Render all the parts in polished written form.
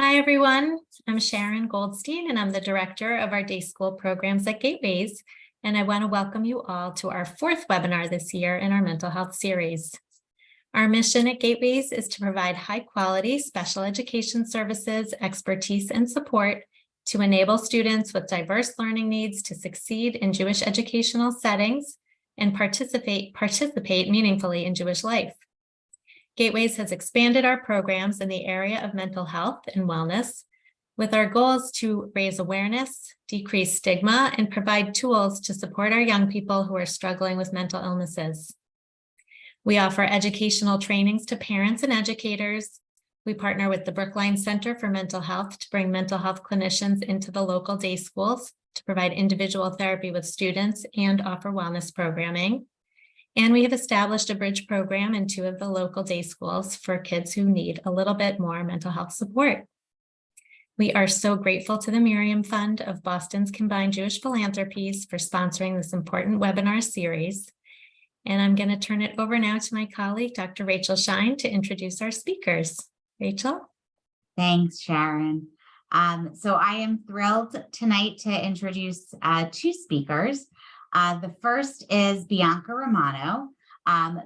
Hi, everyone. I'm Sharon Goldstein, and I'm the director of our day school programs at Gateways. And I want to welcome you all to our fourth webinar this year in our mental health series. Our mission at Gateways is to provide high-quality special education services, expertise, and support to enable students with diverse learning needs to succeed in Jewish educational settings and participate meaningfully in Jewish life. Gateways has expanded our programs in the area of mental health and wellness with our goals to raise awareness, decrease stigma, and provide tools to support our young people who are struggling with mental illnesses. We offer educational trainings to parents and educators. We partner with the Brookline Center for Mental Health to bring mental health clinicians into the local day schools to provide individual therapy with students and offer wellness programming. And we have established a bridge program in 2 of the local day schools for kids who need a little bit more mental health support. We are so grateful to the Miriam Fund of Boston's Combined Jewish Philanthropies for sponsoring this important webinar series. And I'm going to turn it over now to my colleague, Dr. Rachel Shine, to introduce our speakers. Rachel? Thanks, Sharon. So I am thrilled tonight to introduce 2 speakers. The first is Bianca Romano.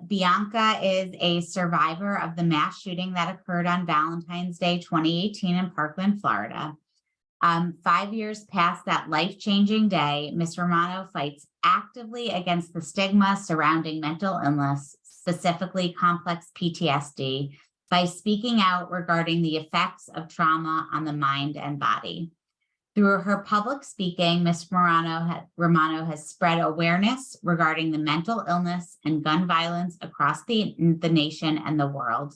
Bianca is a survivor of the mass shooting that occurred on Valentine's Day 2018 in Parkland, Florida. 5 years past that life-changing day, Ms. Romano fights actively against the stigma surrounding mental illness, specifically complex PTSD, by speaking out regarding the effects of trauma on the mind and body. Through her public speaking, Ms. Romano has spread awareness regarding the mental illness and gun violence across the nation and the world.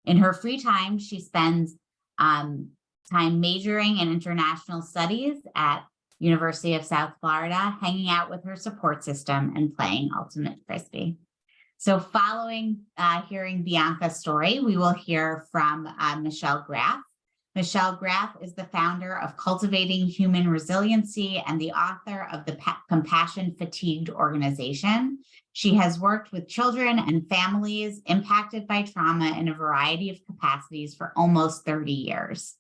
In her free time, she spends time majoring in international studies at University of South Florida, hanging out with her support system and playing ultimate frisbee. So following hearing Bianca's story, we will hear from Michelle Graff. Michelle Graff is the founder of Cultivating Human Resiliency and the author of the Compassion Fatigued organization. She has worked with children and families impacted by trauma in a variety of capacities for almost 30 years.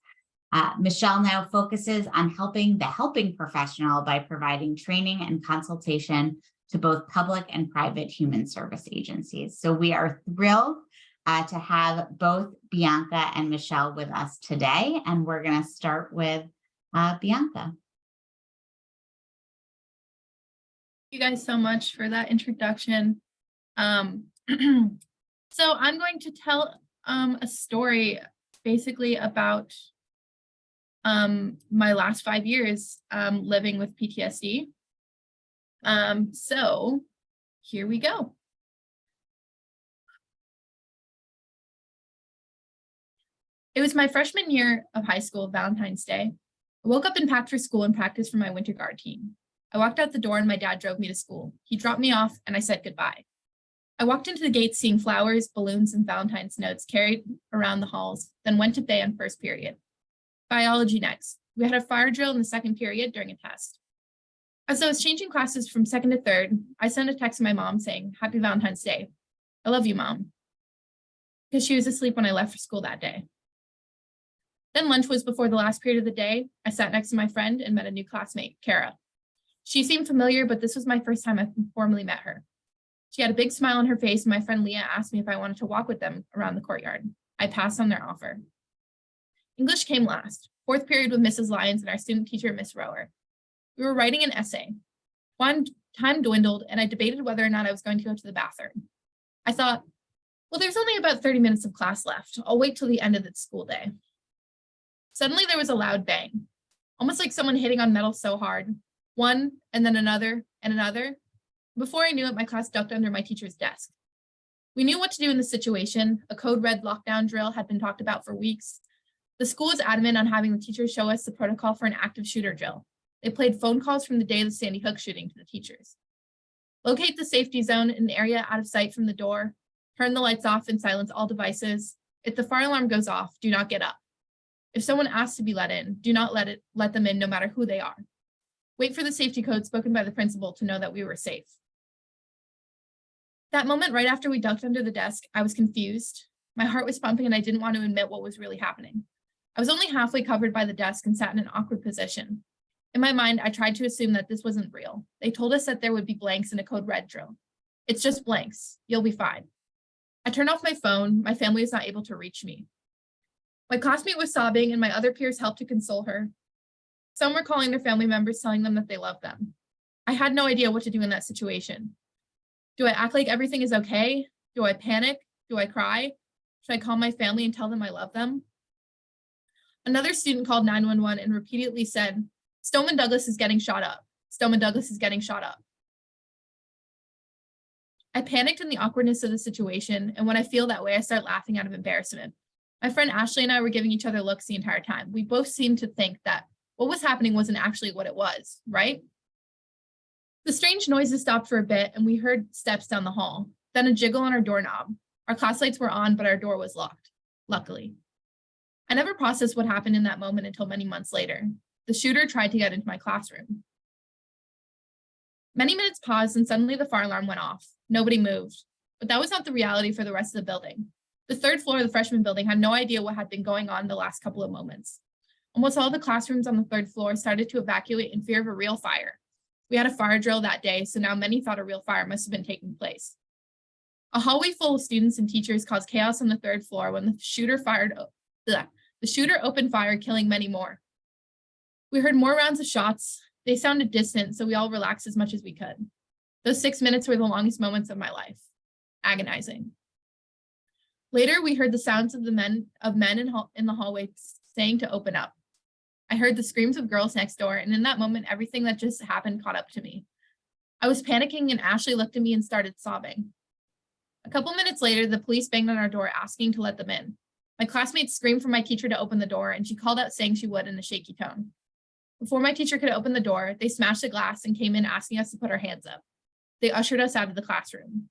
Michelle now focuses on helping the helping professional by providing training and consultation to both public and private human service agencies. So we are thrilled to have both Bianca and Michelle with us today, and we're going to start with Bianca. Thank you guys so much for that introduction. So I'm going to tell a story basically about my last 5 years living with PTSD. So here we go. It was my freshman year of high school, Valentine's Day. I woke up and packed for school and practiced for my winter guard team. I walked out the door and my dad drove me to school. He dropped me off and I said goodbye. I walked into the gate seeing flowers, balloons, and Valentine's notes carried around the halls, then went to bay on first period. Biology next. We had a fire drill in the second period during a test. As I was changing classes from second to third, I sent a text to my mom saying, "Happy Valentine's Day. I love you, Mom," because she was asleep when I left for school that day. Then lunch was before the last period of the day. I sat next to my friend and met a new classmate, Kara. She seemed familiar, but this was my first time I formally met her. She had a big smile on her face, and my friend Leah asked me if I wanted to walk with them around the courtyard. I passed on their offer. English came last, fourth period with Mrs. Lyons and our student teacher, Miss Rower. We were writing an essay. One time dwindled, and I debated whether or not I was going to go to the bathroom. I thought, well, there's only about 30 minutes of class left. I'll wait till the end of the school day. Suddenly there was a loud bang, almost like someone hitting on metal so hard. One, and then another, and another. Before I knew it, my class ducked under my teacher's desk. We knew what to do in this situation. A code red lockdown drill had been talked about for weeks. The school was adamant on having the teachers show us the protocol for an active shooter drill. They played phone calls from the day of the Sandy Hook shooting to the teachers. Locate the safety zone in an area out of sight from the door. Turn the lights off and silence all devices. If the fire alarm goes off, do not get up. If someone asks to be let in, do not let them in no matter who they are. Wait for the safety code spoken by the principal to know that we were safe. That moment right after we ducked under the desk, I was confused. My heart was pumping and I didn't want to admit what was really happening. I was only halfway covered by the desk and sat in an awkward position. In my mind, I tried to assume that this wasn't real. They told us that there would be blanks in a code red drill. It's just blanks. You'll be fine. I turned off my phone. My family was not able to reach me. My classmate was sobbing and my other peers helped to console her. Some were calling their family members, telling them that they loved them. I had no idea what to do in that situation. Do I act like everything is okay? Do I panic? Do I cry? Should I call my family and tell them I love them? Another student called 911 and repeatedly said, Stoneman Douglas is getting shot up. Stoneman Douglas is getting shot up. I panicked in the awkwardness of the situation, and when I feel that way, I start laughing out of embarrassment. My friend Ashley and I were giving each other looks the entire time. We both seemed to think that what was happening wasn't actually what it was, right? The strange noises stopped for a bit, and we heard steps down the hall, then a jiggle on our doorknob. Our class lights were on, but our door was locked, luckily. I never processed what happened in that moment until many months later. The shooter tried to get into my classroom. Many minutes paused and suddenly the fire alarm went off. Nobody moved, but that was not the reality for the rest of the building. The third floor of the freshman building had no idea what had been going on the last couple of moments. Almost all the classrooms on the third floor started to evacuate in fear of a real fire. We had a fire drill that day, so now many thought a real fire must have been taking place. A hallway full of students and teachers caused chaos on the third floor when the shooter opened fire, killing many more. We heard more rounds of shots. They sounded distant, so we all relaxed as much as we could. Those 6 minutes were the longest moments of my life. Agonizing. Later, we heard the sounds of men in the hallway saying to open up. I heard the screams of girls next door, and in that moment, everything that just happened caught up to me. I was panicking, and Ashley looked at me and started sobbing. A couple minutes later, the police banged on our door asking to let them in. My classmates screamed for my teacher to open the door, and she called out saying she would in a shaky tone. Before my teacher could open the door, they smashed the glass and came in asking us to put our hands up. They ushered us out of the classroom.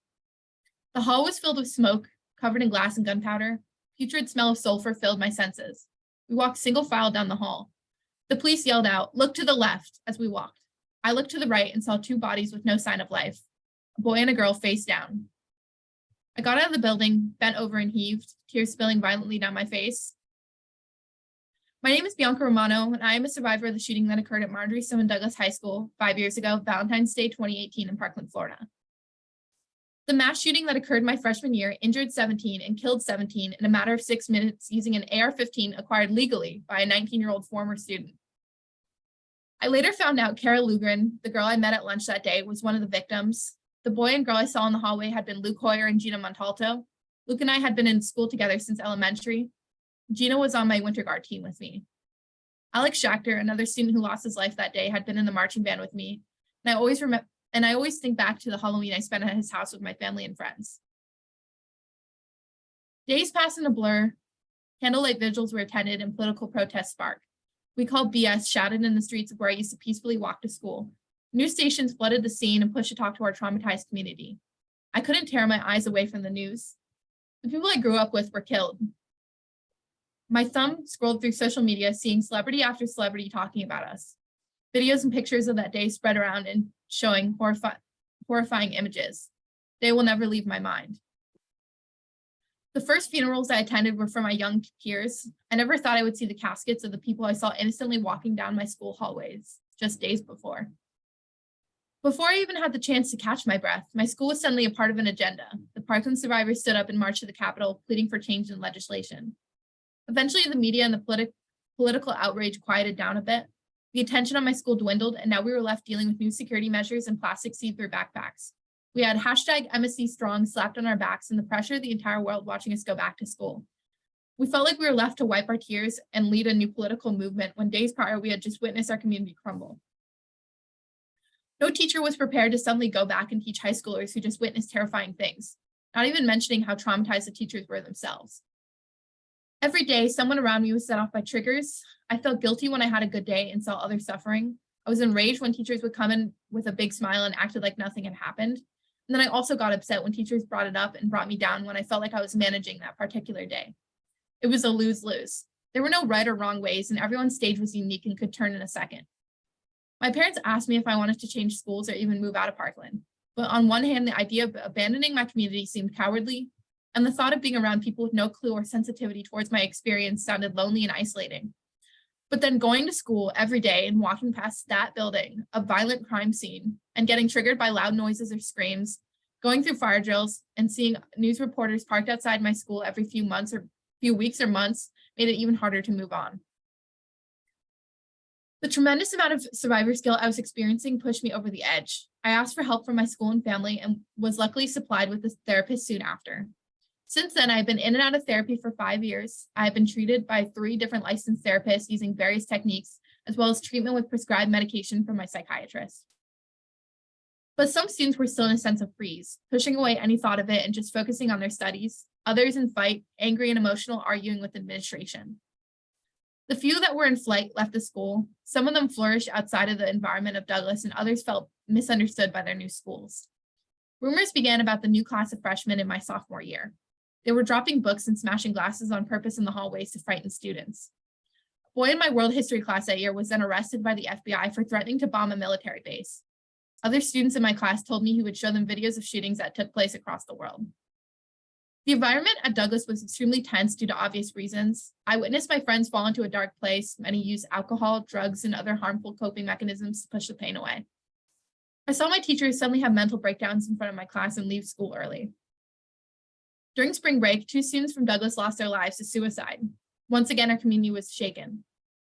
The hall was filled with smoke, covered in glass and gunpowder. Putrid smell of sulfur filled my senses. We walked single file down the hall. The police yelled out, "Look to the left," as we walked. I looked to the right and saw 2 bodies with no sign of life, a boy and a girl face down. I got out of the building, bent over and heaved, tears spilling violently down my face. My name is Bianca Romano, and I am a survivor of the shooting that occurred at Marjorie Stoneman Douglas High School 5 years ago, Valentine's Day 2018 in Parkland, Florida. The mass shooting that occurred my freshman year injured 17 and killed 17 in a matter of 6 minutes using an AR-15 acquired legally by a 19-year-old former student. I later found out Kara Lugren, the girl I met at lunch that day, was one of the victims. The boy and girl I saw in the hallway had been Luke Hoyer and Gina Montalto. Luke and I had been in school together since elementary. Gina was on my winter guard team with me. Alex Schachter, another student who lost his life that day, had been in the marching band with me, and I always think back to the Halloween I spent at his house with my family and friends. Days passed in a blur. Candlelight vigils were attended and political protests sparked. We called BS shouted in the streets of where I used to peacefully walk to school. News stations flooded the scene and pushed to talk to our traumatized community. I couldn't tear my eyes away from the news. The people I grew up with were killed. My thumb scrolled through social media, seeing celebrity after celebrity talking about us. Videos and pictures of that day spread around and showing horrifying images. They will never leave my mind. The first funerals I attended were for my young peers. I never thought I would see the caskets of the people I saw innocently walking down my school hallways just days before. Before I even had the chance to catch my breath, my school was suddenly a part of an agenda. The Parkland survivors stood up and marched to the Capitol, pleading for change in legislation. Eventually, the media and the political outrage quieted down a bit. The attention on my school dwindled, and now we were left dealing with new security measures and plastic see-through backpacks. We had #MSC Strong slapped on our backs and the pressure of the entire world watching us go back to school. We felt like we were left to wipe our tears and lead a new political movement when days prior we had just witnessed our community crumble. No teacher was prepared to suddenly go back and teach high schoolers who just witnessed terrifying things, not even mentioning how traumatized the teachers were themselves. Every day, someone around me was set off by triggers. I felt guilty when I had a good day and saw others suffering. I was enraged when teachers would come in with a big smile and acted like nothing had happened. And then I also got upset when teachers brought it up and brought me down when I felt like I was managing that particular day. It was a lose-lose. There were no right or wrong ways, and everyone's stage was unique and could turn in a second. My parents asked me if I wanted to change schools or even move out of Parkland. But on one hand, the idea of abandoning my community seemed cowardly. and the thought of being around people with no clue or sensitivity towards my experience sounded lonely and isolating. But then going to school every day and walking past that building, a violent crime scene, and getting triggered by loud noises or screams, going through fire drills and seeing news reporters parked outside my school every few weeks or months made it even harder to move on. The tremendous amount of survivor skill I was experiencing pushed me over the edge. I asked for help from my school and family and was luckily supplied with a therapist soon after. Since then, I've been in and out of therapy for 5 years. I have been treated by 3 different licensed therapists using various techniques, as well as treatment with prescribed medication from my psychiatrist. But some students were still in a sense of freeze, pushing away any thought of it and just focusing on their studies. Others in fight, angry and emotional, arguing with administration. The few that were in flight left the school. Some of them flourished outside of the environment of Douglas, and others felt misunderstood by their new schools. Rumors began about the new class of freshmen in my sophomore year. They were dropping books and smashing glasses on purpose in the hallways to frighten students. A boy in my world history class that year was then arrested by the FBI for threatening to bomb a military base. Other students in my class told me he would show them videos of shootings that took place across the world. The environment at Douglas was extremely tense due to obvious reasons. I witnessed my friends fall into a dark place. Many used alcohol, drugs, and other harmful coping mechanisms to push the pain away. I saw my teachers suddenly have mental breakdowns in front of my class and leave school early. During spring break, 2 students from Douglas lost their lives to suicide. Once again, our community was shaken.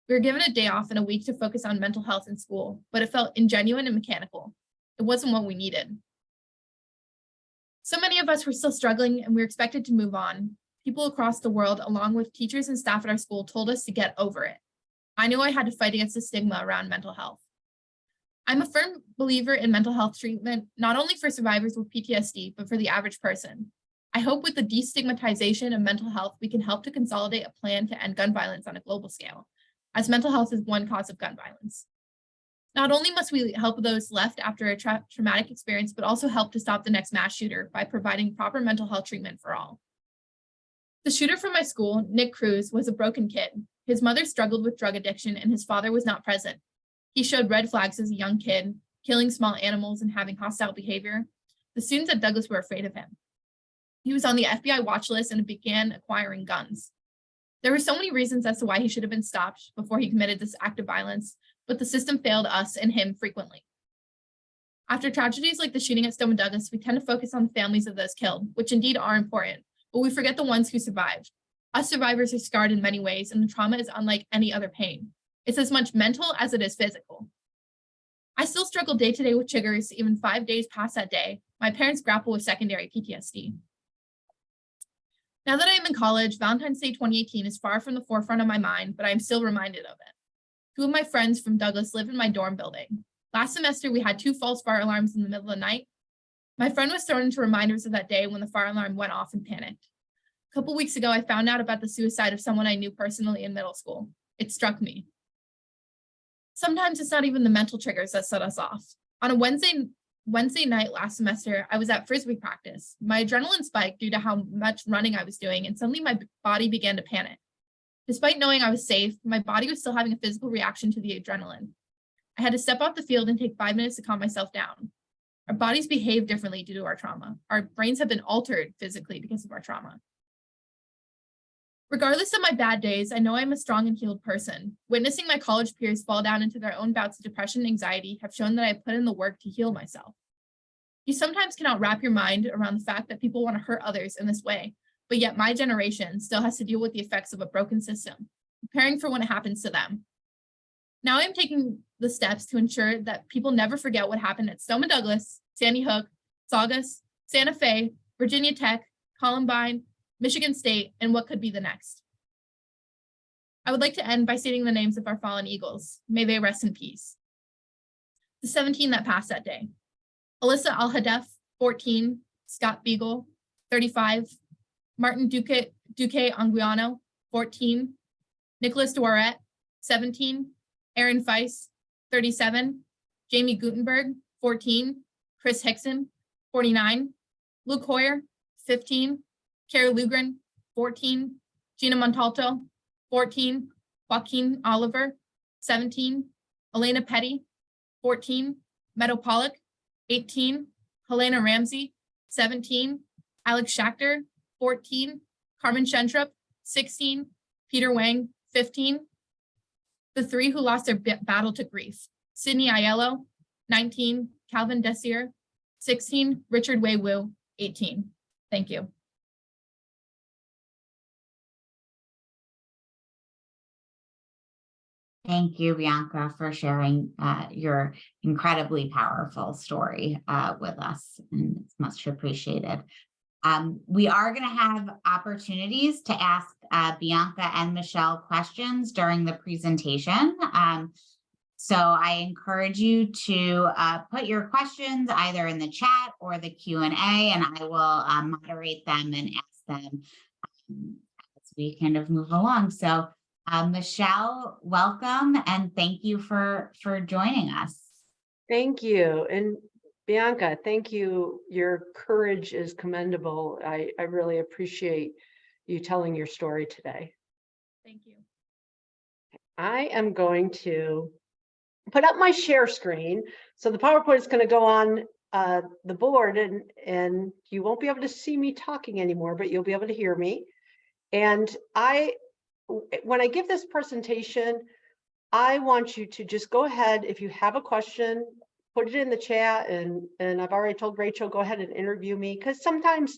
We were given a day off and a week to focus on mental health in school, but it felt ingenuine and mechanical. It wasn't what we needed. So many of us were still struggling and we were expected to move on. People across the world, along with teachers and staff at our school, told us to get over it. I knew I had to fight against the stigma around mental health. I'm a firm believer in mental health treatment, not only for survivors with PTSD, but for the average person. I hope with the destigmatization of mental health, we can help to consolidate a plan to end gun violence on a global scale, as mental health is one cause of gun violence. Not only must we help those left after a traumatic experience, but also help to stop the next mass shooter by providing proper mental health treatment for all. The shooter from my school, Nick Cruz, was a broken kid. His mother struggled with drug addiction and his father was not present. He showed red flags as a young kid, killing small animals and having hostile behavior. The students at Douglas were afraid of him. He was on the FBI watch list and began acquiring guns. There were so many reasons as to why he should have been stopped before he committed this act of violence, but the system failed us and him frequently. After tragedies like the shooting at Stoneman Douglas, we tend to focus on the families of those killed, which indeed are important, but we forget the ones who survived. Us survivors are scarred in many ways, and the trauma is unlike any other pain. It's as much mental as it is physical. I still struggle day to day with triggers, even 5 days past that day. My parents grapple with secondary PTSD. Now that I am in college, Valentine's Day 2018 is far from the forefront of my mind, but I am still reminded of it. 2 of my friends from Douglas live in my dorm building. Last semester, we had 2 false fire alarms in the middle of the night. My friend was thrown into reminders of that day when the fire alarm went off and panicked. A couple weeks ago, I found out about the suicide of someone I knew personally in middle school. It struck me. Sometimes it's not even the mental triggers that set us off. On a Wednesday night last semester, I was at Frisbee practice. My adrenaline spiked due to how much running I was doing, and suddenly my body began to panic. Despite knowing I was safe, my body was still having a physical reaction to the adrenaline. I had to step off the field and take 5 minutes to calm myself down. Our bodies behave differently due to our trauma. Our brains have been altered physically because of our trauma. Regardless of my bad days, I know I'm a strong and healed person. Witnessing my college peers fall down into their own bouts of depression and anxiety have shown that I put in the work to heal myself. You sometimes cannot wrap your mind around the fact that people want to hurt others in this way, but yet my generation still has to deal with the effects of a broken system, preparing for when it happens to them. Now I'm taking the steps to ensure that people never forget what happened at Stoneman Douglas, Sandy Hook, Saugus, Santa Fe, Virginia Tech, Columbine, Michigan State, and what could be the next. I would like to end by stating the names of our fallen Eagles. May they rest in peace. The 17 that passed that day. Alyssa Al-Hadef, 14, Scott Beagle, 35, Martin Duque Anguiano, 14, Nicholas Duaret, 17, Aaron Feiss, 37, Jamie Gutenberg, 14, Chris Hickson, 49, Luke Hoyer, 15, Carrie Lugren, 14, Gina Montalto, 14, Joaquin Oliver, 17, Elena Petty, 14, Meadow Pollock, 18, Helena Ramsey, 17, Alex Schachter, 14, Carmen Shentrup, 16, Peter Wang, 15. The 3 who lost their battle to grief: Sydney Aiello, 19, Calvin Desier, 16, Richard Wei Wu, 18. Thank you. Thank you, Bianca, for sharing your incredibly powerful story with us, and it's much appreciated. We are going to have opportunities to ask Bianca and Michelle questions during the presentation. So I encourage you to put your questions either in the chat or the Q&A, and I will moderate them and ask them as we kind of move along. So Michelle, welcome, and thank you for joining us. Thank you. And Bianca, thank you. Your courage is commendable. I really appreciate you telling your story today. Thank you. I am going to put up my share screen. So the PowerPoint is going to go on the board, and you won't be able to see me talking anymore, but you'll be able to hear me. And when I give this presentation, I want you to just go ahead. If you have a question, put it in the chat, and I've already told Rachel, go ahead and interview me, because sometimes,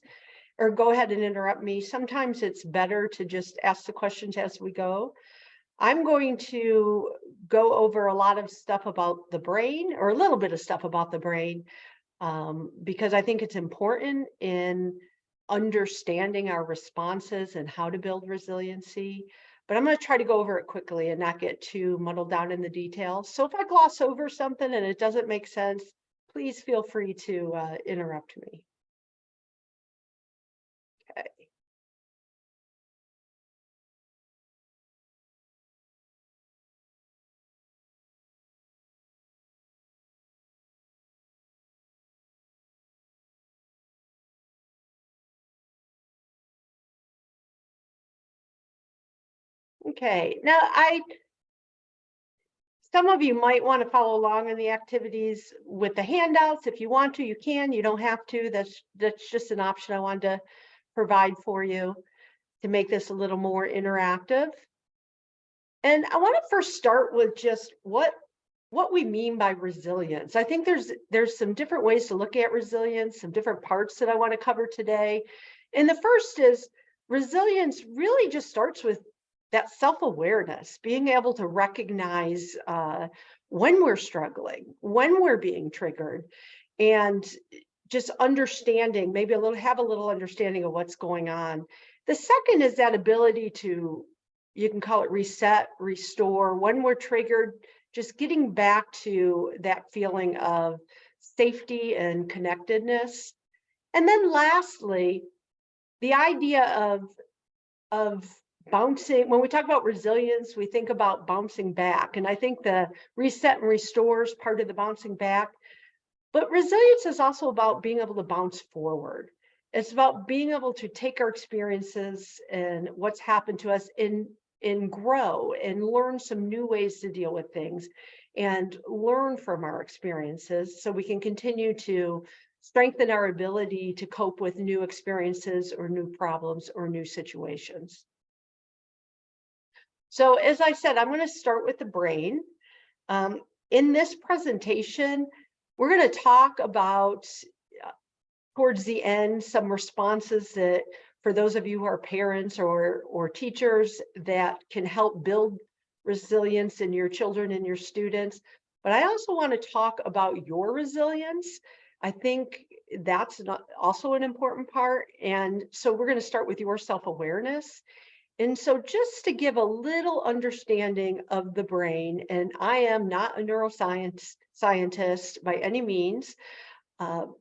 or go ahead and interrupt me. Sometimes it's better to just ask the questions as we go. I'm going to go over a lot of stuff about the brain, or a little bit of stuff about the brain, because I think it's important in understanding our responses and how to build resiliency. But I'm going to try to go over it quickly and not get too muddled down in the details. So if I gloss over something and it doesn't make sense, please feel free to interrupt me. Okay. Okay, now some of you might want to follow along in the activities with the handouts. If you want to, you can. You don't have to. That's just an option I wanted to provide for you to make this a little more interactive. And I want to first start with just what we mean by resilience. I think there's some different ways to look at resilience, some different parts that I want to cover today. And the first is resilience really just starts with that self-awareness, being able to recognize when we're struggling, when we're being triggered, and just understanding, maybe have a little understanding of what's going on. The second is that ability to, you can call it reset, restore, when we're triggered, just getting back to that feeling of safety and connectedness. And then lastly, the idea of bouncing. When we talk about resilience, we think about bouncing back. And I think the reset and restore is part of the bouncing back. But resilience is also about being able to bounce forward. It's about being able to take our experiences and what's happened to us and grow and learn some new ways to deal with things and learn from our experiences so we can continue to strengthen our ability to cope with new experiences or new problems or new situations. So as I said, I'm going to start with the brain. In this presentation, we're going to talk about, towards the end, some responses that, for those of you who are parents or teachers, that can help build resilience in your children and your students. But I also want to talk about your resilience. I think that's also an important part. And so we're going to start with your self-awareness. And so just to give a little understanding of the brain, and I am not a neuroscientist by any means,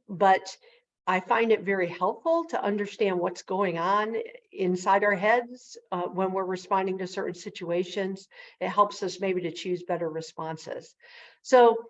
but I find it very helpful to understand what's going on inside our heads when we're responding to certain situations. It helps us maybe to choose better responses. So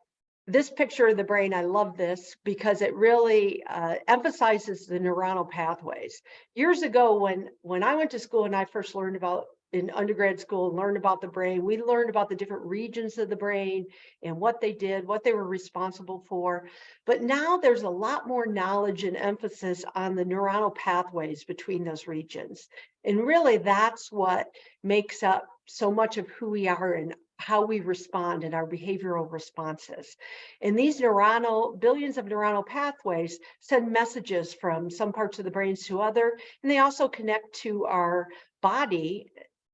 this picture of the brain, I love this because it really emphasizes the neuronal pathways. Years ago, when I went to school and I first learned about in undergrad school and learned about the brain. We learned about the different regions of the brain and what they did, what they were responsible for. But now there's a lot more knowledge and emphasis on the neuronal pathways between those regions. And really that's what makes up so much of who we are and how we respond in our behavioral responses. And these billions of neuronal pathways send messages from some parts of the brains to other, and they also connect to our body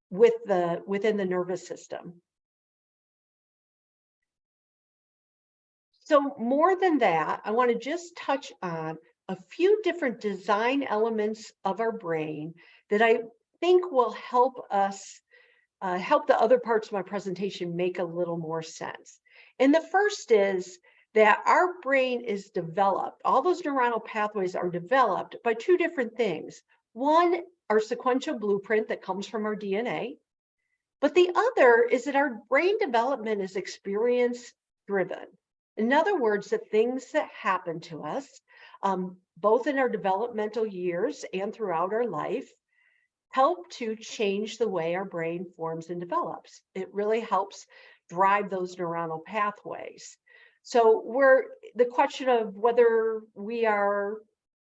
within the nervous system. So more than that, I want to just touch on a few different design elements of our brain that I think will help us help the other parts of my presentation make a little more sense. And the first is that our brain is developed, all those neuronal pathways are developed by two different things. One, our sequential blueprint that comes from our DNA, but the other is that our brain development is experience driven. In other words, the things that happen to us, both in our developmental years and throughout our life, help to change the way our brain forms and develops. It really helps drive those neuronal pathways. So the question of whether we are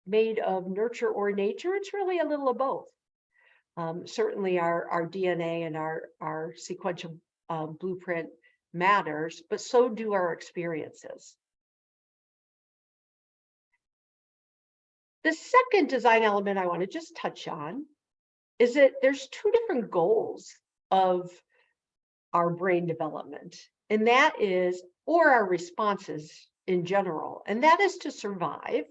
made of nurture or nature, it's really a little of both. Certainly our DNA and our sequential blueprint matters, but so do our experiences. The second design element I want to just touch on is that there's two different goals of our brain development, and that is, or our responses in general, and that is to survive.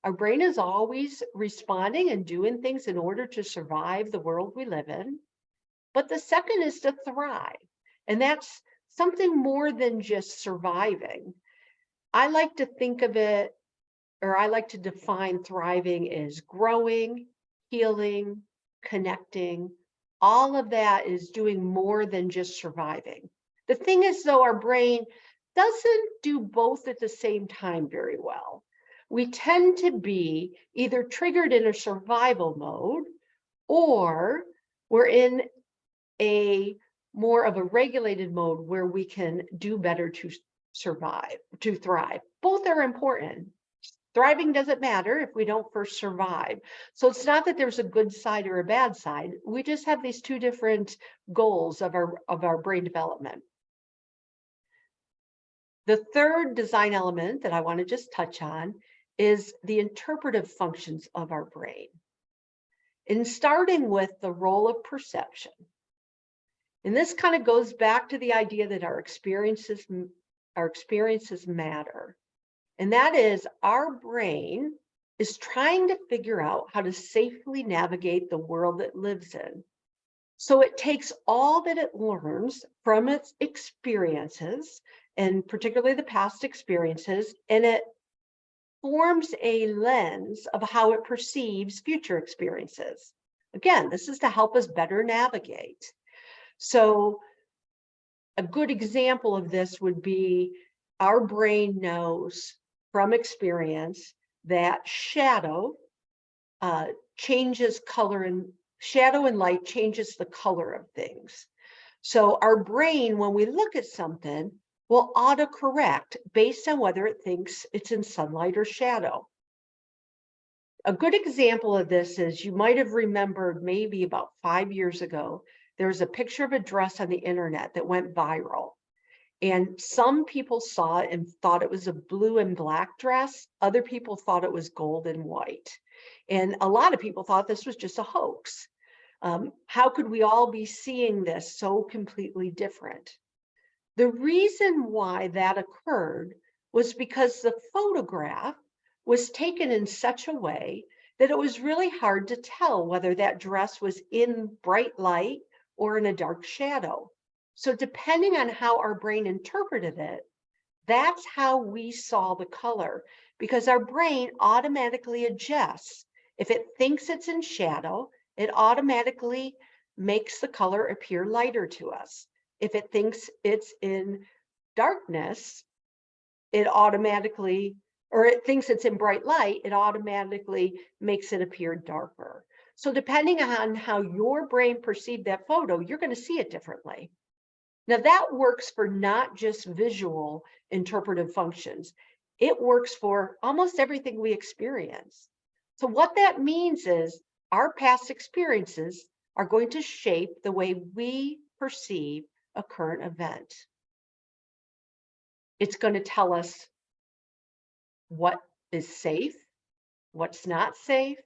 Our brain is always responding and doing things in order to survive the world we live in. But the second is to thrive, and that's something more than just surviving. I like to think of it, or I like to define thriving as growing, healing, connecting. All of that is doing more than just surviving. The thing is, though, our brain doesn't do both at the same time very well. We tend to be either triggered in a survival mode, or we're in a more of a regulated mode where we can do better to survive, to thrive. Both are important. Thriving doesn't matter if we don't first survive. So it's not that there's a good side or a bad side. We just have these two different goals of our brain development. The third design element that I want to just touch on is the interpretive functions of our brain. In starting with the role of perception. And this kind of goes back to the idea that our experiences matter. And that is, our brain is trying to figure out how to safely navigate the world it lives in. So it takes all that it learns from its experiences, and particularly the past experiences, and it forms a lens of how it perceives future experiences. Again, this is to help us better navigate. So a good example of this would be our brain knows from experience that shadow changes color, and shadow and light changes the color of things. So our brain, when we look at something, will autocorrect based on whether it thinks it's in sunlight or shadow. A good example of this is, you might have remembered maybe about 5 years ago, there was a picture of a dress on the internet that went viral. And some people saw it and thought it was a blue and black dress. Other people thought it was gold and white. And a lot of people thought this was just a hoax. How could we all be seeing this so completely different? The reason why that occurred was because the photograph was taken in such a way that it was really hard to tell whether that dress was in bright light or in a dark shadow. So depending on how our brain interpreted it, that's how we saw the color, because our brain automatically adjusts. If it thinks it's in shadow, it automatically makes the color appear lighter to us. If it thinks it's in darkness, it thinks it's in bright light, it automatically makes it appear darker. So depending on how your brain perceived that photo, you're going to see it differently. Now that works for not just visual interpretive functions. It works for almost everything we experience. So what that means is our past experiences are going to shape the way we perceive a current event. It's going to tell us what is safe, what's not safe.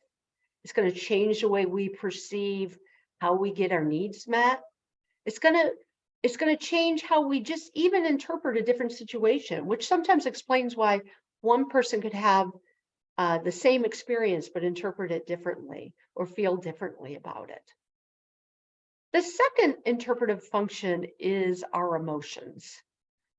It's going to change the way we perceive how we get our needs met. It's going to change how we just even interpret a different situation, which sometimes explains why one person could have the same experience but interpret it differently or feel differently about it. The second interpretive function is our emotions,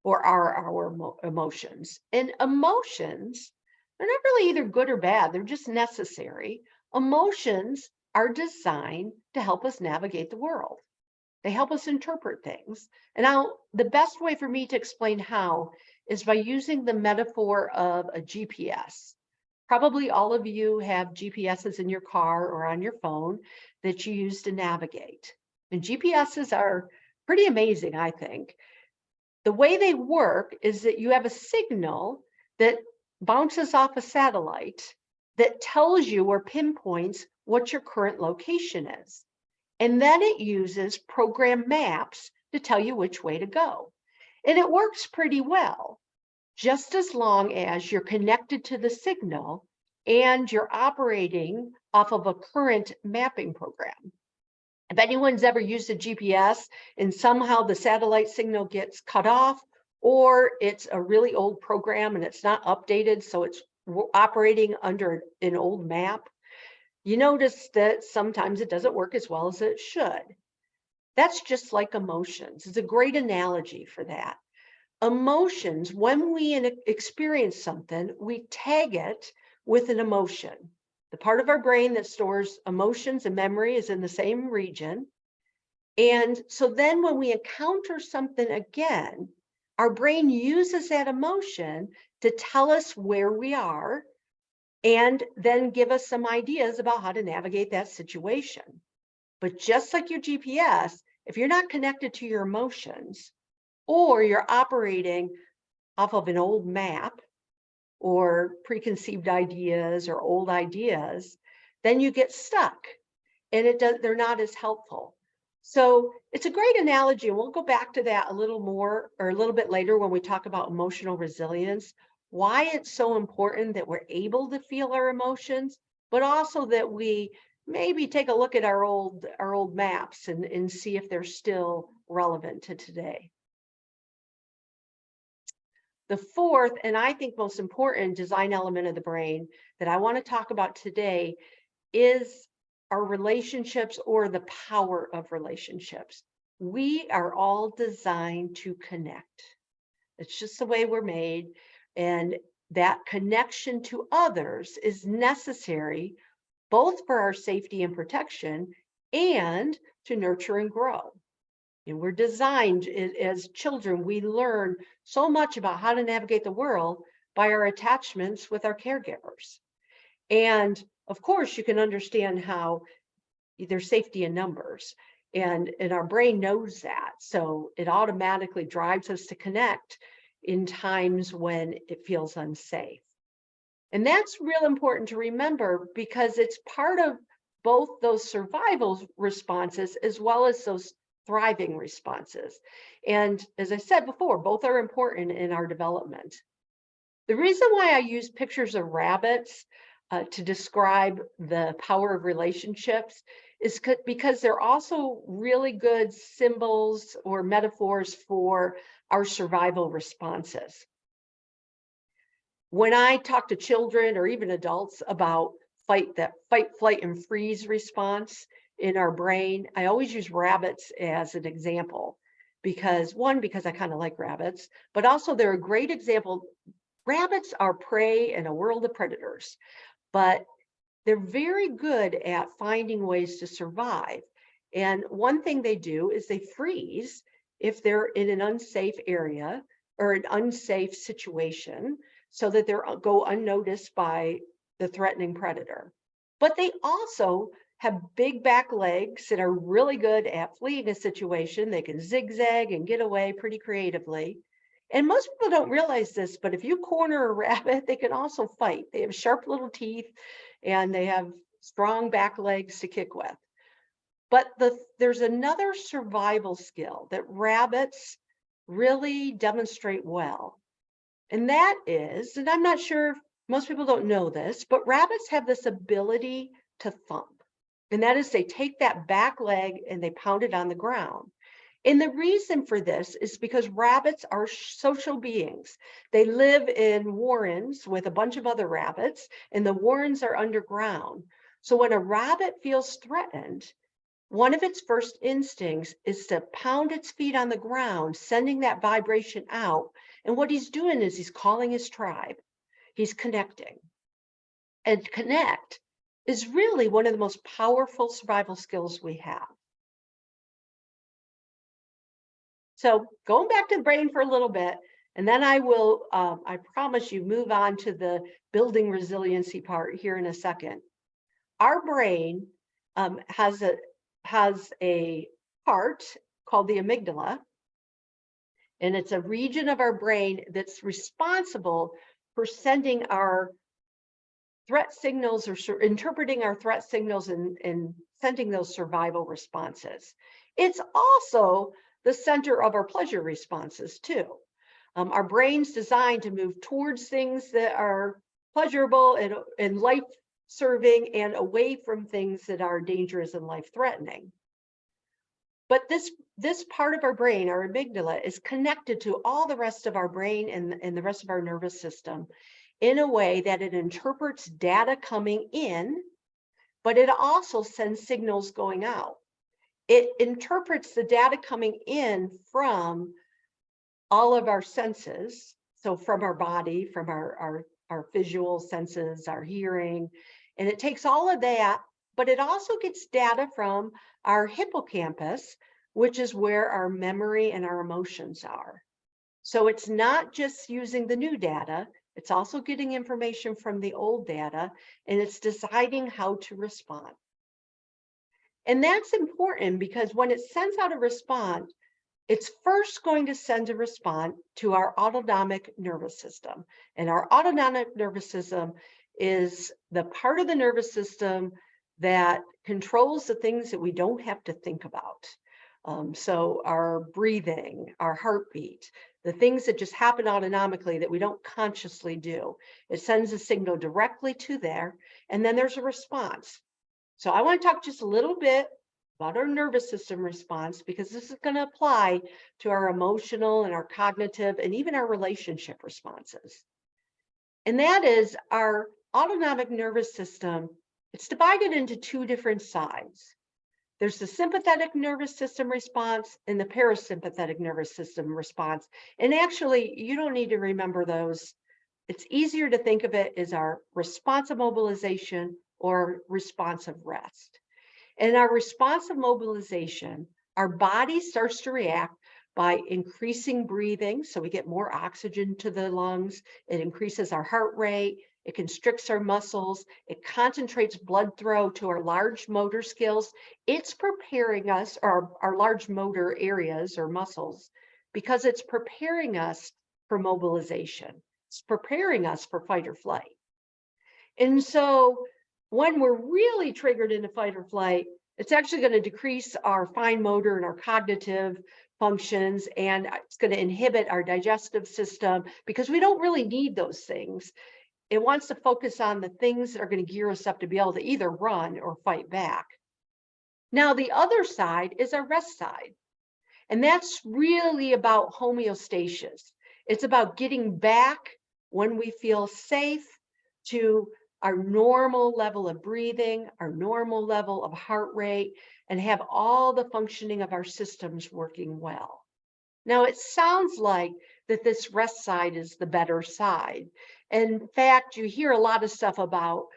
or our emotions. And emotions, they're not really either good or bad, they're just necessary. Emotions are designed to help us navigate the world. They help us interpret things. And now the best way for me to explain how is by using the metaphor of a GPS. Probably all of you have GPSs in your car or on your phone that you use to navigate. And GPSs are pretty amazing, I think. The way they work is that you have a signal that bounces off a satellite that tells you or pinpoints what your current location is. And then it uses program maps to tell you which way to go. And it works pretty well, just as long as you're connected to the signal and you're operating off of a current mapping program. If anyone's ever used a GPS and somehow the satellite signal gets cut off, or it's a really old program and it's not updated, so it's operating under an old map, you notice that sometimes it doesn't work as well as it should. That's just like emotions. It's a great analogy for that. Emotions, when we experience something, we tag it with an emotion. The part of our brain that stores emotions and memory is in the same region. And so then when we encounter something again, our brain uses that emotion to tell us where we are and then give us some ideas about how to navigate that situation. But just like your GPS, if you're not connected to your emotions, or you're operating off of an old map or preconceived ideas or old ideas, then you get stuck and they're not as helpful. So it's a great analogy, and we'll go back to that a little more or a little bit later when we talk about emotional resilience, why it's so important that we're able to feel our emotions, but also that we maybe take a look at our old maps and see if they're still relevant to today. The fourth, and I think most important design element of the brain that I want to talk about today is our relationships, or the power of relationships. We are all designed to connect. It's just the way we're made. And that connection to others is necessary both for our safety and protection and to nurture and grow. And we're designed as children, we learn so much about how to navigate the world by our attachments with our caregivers. And of course, you can understand how there's safety in numbers, and our brain knows that. So it automatically drives us to connect in times when it feels unsafe. And that's real important to remember, because it's part of both those survival responses as well as those thriving responses. And as I said before, both are important in our development. The reason why I use pictures of rabbits to describe the power of relationships is because they're also really good symbols or metaphors for our survival responses. When I talk to children or even adults about fight, flight, and freeze response in our brain, I always use rabbits as an example because I kind of like rabbits, but also they're a great example. Rabbits are prey in a world of predators, but they're very good at finding ways to survive. And one thing they do is they freeze if they're in an unsafe area or an unsafe situation, so that they go unnoticed by the threatening predator. But they also have big back legs that are really good at fleeing a situation. They can zigzag and get away pretty creatively. And most people don't realize this, but if you corner a rabbit, they can also fight. They have sharp little teeth and they have strong back legs to kick with. But there's another survival skill that rabbits really demonstrate well. And that is, and I'm not sure if most people don't know this, but rabbits have this ability to thump. And that is they take that back leg and they pound it on the ground. And the reason for this is because rabbits are social beings. They live in warrens with a bunch of other rabbits, and the warrens are underground. So when a rabbit feels threatened, one of its first instincts is to pound its feet on the ground, sending that vibration out. And what he's doing is he's calling his tribe. He's connecting. And connect is really one of the most powerful survival skills we have. So going back to the brain for a little bit, and then I will, I promise you, move on to the building resiliency part here in a second. Our brain has a part called the amygdala, and it's a region of our brain that's responsible for sending our threat signals or interpreting our threat signals and sending those survival responses. It's also the center of our pleasure responses too. Our brain's designed to move towards things that are pleasurable and life-serving and away from things that are dangerous and life-threatening. But this part of our brain, our amygdala, is connected to all the rest of our brain and the rest of our nervous system in a way that it interprets data coming in, but it also sends signals going out. It interprets the data coming in from all of our senses. So from our body, from our visual senses, our hearing, and it takes all of that, but it also gets data from our hippocampus, which is where our memory and our emotions are. So it's not just using the new data, it's also getting information from the old data, and it's deciding how to respond. And that's important because when it sends out a response, it's first going to send a response to our autonomic nervous system. And our autonomic nervous system is the part of the nervous system that controls the things that we don't have to think about. So our breathing, our heartbeat, the things that just happen autonomically that we don't consciously do. It sends a signal directly to there, and then there's a response. So I want to talk just a little bit about our nervous system response, because this is going to apply to our emotional and our cognitive and even our relationship responses. And that is our autonomic nervous system. It's divided into two different sides. There's the sympathetic nervous system response and the parasympathetic nervous system response. And actually, you don't need to remember those. It's easier to think of it as our responsive mobilization or responsive rest. In our responsive mobilization, our body starts to react by increasing breathing. So we get more oxygen to the lungs. It increases our heart rate. It constricts our muscles. It concentrates blood flow to our large motor skills. It's preparing us, or our large motor areas or muscles, because it's preparing us for mobilization. It's preparing us for fight or flight. And so when we're really triggered into fight or flight, it's actually going to decrease our fine motor and our cognitive functions, and it's going to inhibit our digestive system because we don't really need those things. It wants to focus on the things that are going to gear us up to be able to either run or fight back. Now, the other side is our rest side, and that's really about homeostasis. It's about getting back when we feel safe to our normal level of breathing, our normal level of heart rate, and have all the functioning of our systems working well. Now, it sounds like that this rest side is the better side. In fact, you hear a lot of stuff about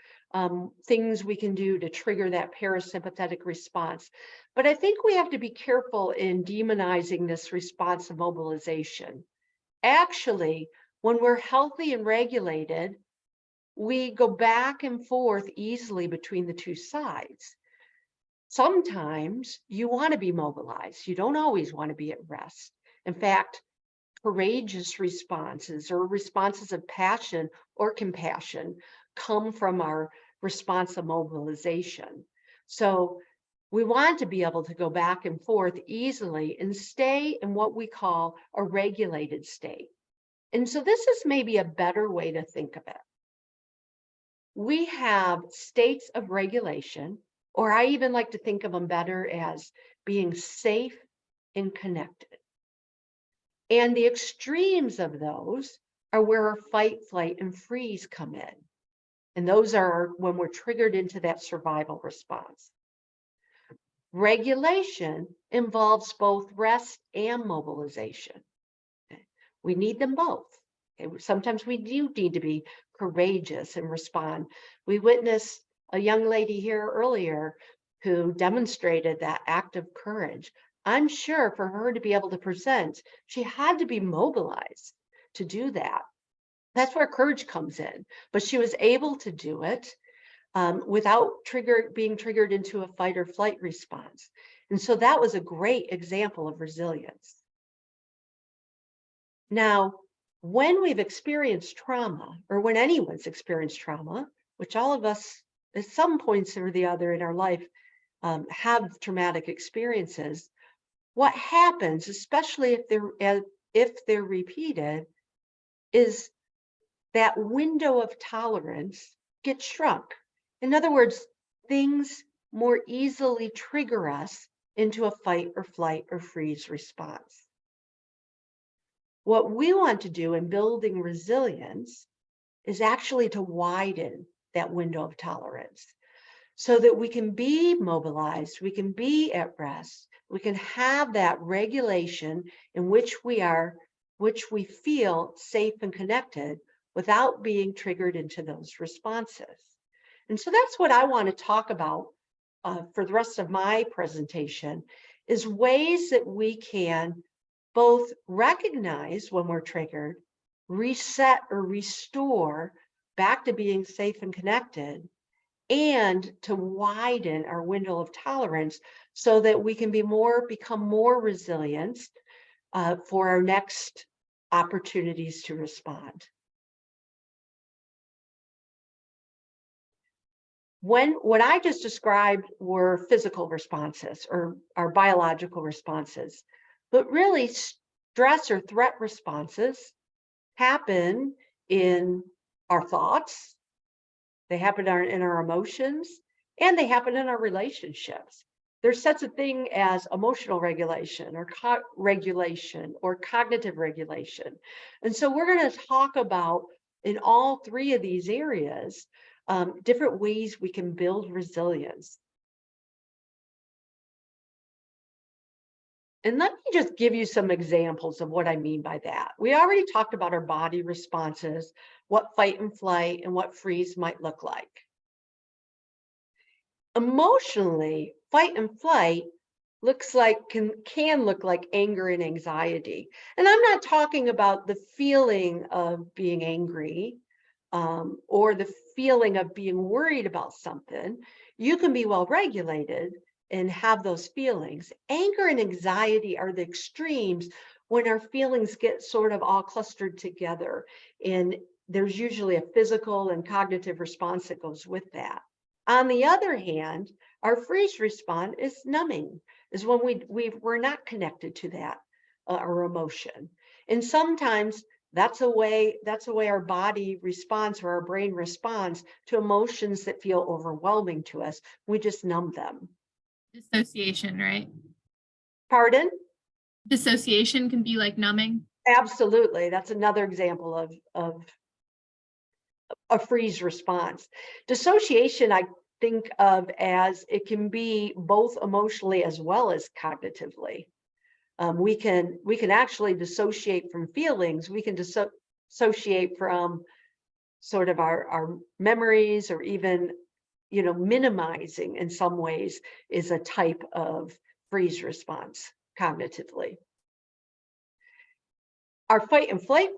things we can do to trigger that parasympathetic response. But I think we have to be careful in demonizing this response of mobilization. Actually, when we're healthy and regulated, we go back and forth easily between the two sides. Sometimes you want to be mobilized. You don't always want to be at rest. In fact, courageous responses or responses of passion or compassion come from our response of mobilization. So we want to be able to go back and forth easily and stay in what we call a regulated state. And so this is maybe a better way to think of it. We have states of regulation, or I even like to think of them better as being safe and connected. And the extremes of those are where our fight, flight, and freeze come in. And those are when we're triggered into that survival response. Regulation involves both rest and mobilization. We need them both. Sometimes we do need to be courageous and respond. We witnessed a young lady here earlier who demonstrated that act of courage. I'm sure for her to be able to present, she had to be mobilized to do that. That's where courage comes in, but she was able to do it without being triggered into a fight or flight response. And so that was a great example of resilience. Now, when we've experienced trauma, or when anyone's experienced trauma, which all of us at some points or the other in our life have traumatic experiences, what happens, especially if they're repeated, is that window of tolerance gets shrunk. In other words, things more easily trigger us into a fight or flight or freeze response. What we want to do in building resilience is actually to widen that window of tolerance so that we can be mobilized, we can be at rest, we can have that regulation in which we feel safe and connected without being triggered into those responses. And so that's what I want to talk about for the rest of my presentation, is ways that we can both recognize when we're triggered, reset or restore back to being safe and connected, and to widen our window of tolerance so that we can become more resilient for our next opportunities to respond. What I just described were physical responses or our biological responses, but really stress or threat responses happen in our thoughts, they happen in our emotions, and they happen in our relationships. There's such a thing as emotional regulation or regulation or cognitive regulation. And so we're going to talk about in all three of these areas, different ways we can build resilience. And let me just give you some examples of what I mean by that. We already talked about our body responses, what fight and flight and what freeze might look like. Emotionally, fight and flight can look like anger and anxiety. And I'm not talking about the feeling of being angry or the feeling of being worried about something. You can be well regulated and have those feelings. Anger and anxiety are the extremes when our feelings get sort of all clustered together. And there's usually a physical and cognitive response that goes with that. On the other hand, our freeze response is numbing, is when we're not connected to that, our emotion. And sometimes that's a way our body responds or our brain responds to emotions that feel overwhelming to us. We just numb them. Dissociation, right? Pardon? Dissociation can be like numbing. Absolutely. That's another example of a freeze response. Dissociation, I think of as it can be both emotionally as well as cognitively. We can actually dissociate from feelings. We can dissociate from sort of our memories, or even, minimizing in some ways is a type of freeze response cognitively. Our fight and flight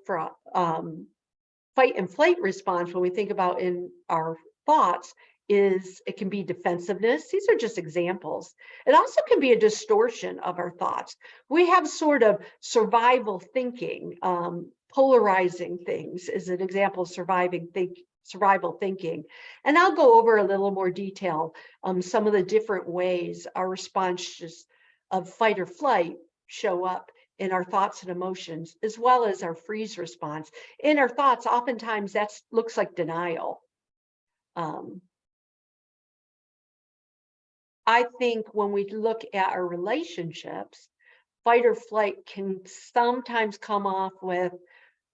response, when we think about in our thoughts, it can be defensiveness. These are just examples. It also can be a distortion of our thoughts. We have sort of survival thinking, polarizing things is an example of survival thinking. And I'll go over a little more detail, some of the different ways our responses of fight or flight show up in our thoughts and emotions, as well as our freeze response. In our thoughts, oftentimes that looks like denial. I think when we look at our relationships, fight or flight can sometimes come off with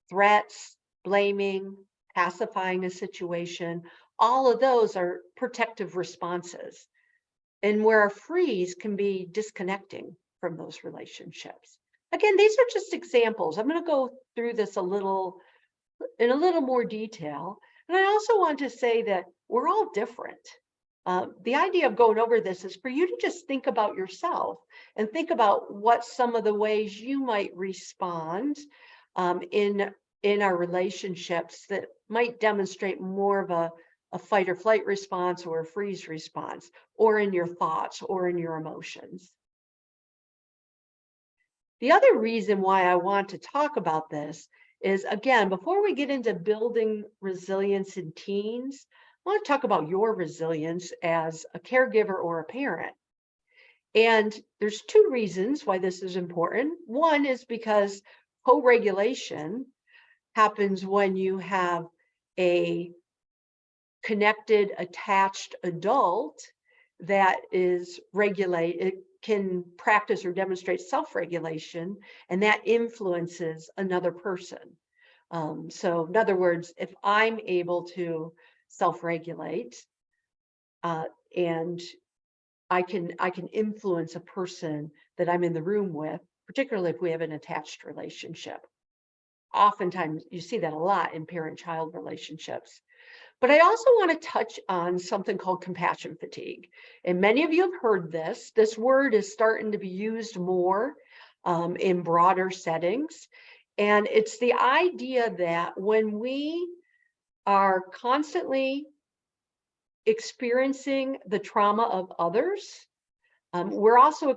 threats, blaming, pacifying a situation. All of those are protective responses. And where our freeze can be disconnecting from those relationships. Again, these are just examples. I'm going to go through this in a little more detail. And I also want to say that we're all different. The idea of going over this is for you to just think about yourself and think about what some of the ways you might respond in our relationships that might demonstrate more of a fight or flight response or a freeze response, or in your thoughts or in your emotions. The other reason why I want to talk about this is, again, before we get into building resilience in teens, I want to talk about your resilience as a caregiver or a parent. And there's two reasons why this is important. One is because co-regulation happens when you have a connected, attached adult that is regulated, can practice or demonstrate self-regulation, and that influences another person. So in other words, if I'm able to self-regulate and I can influence a person that I'm in the room with, particularly if we have an attached relationship. Oftentimes you see that a lot in parent-child relationships. But I also want to touch on something called compassion fatigue. And many of you have heard this. This word is starting to be used more in broader settings. And it's the idea that when we are constantly experiencing the trauma of others, we're also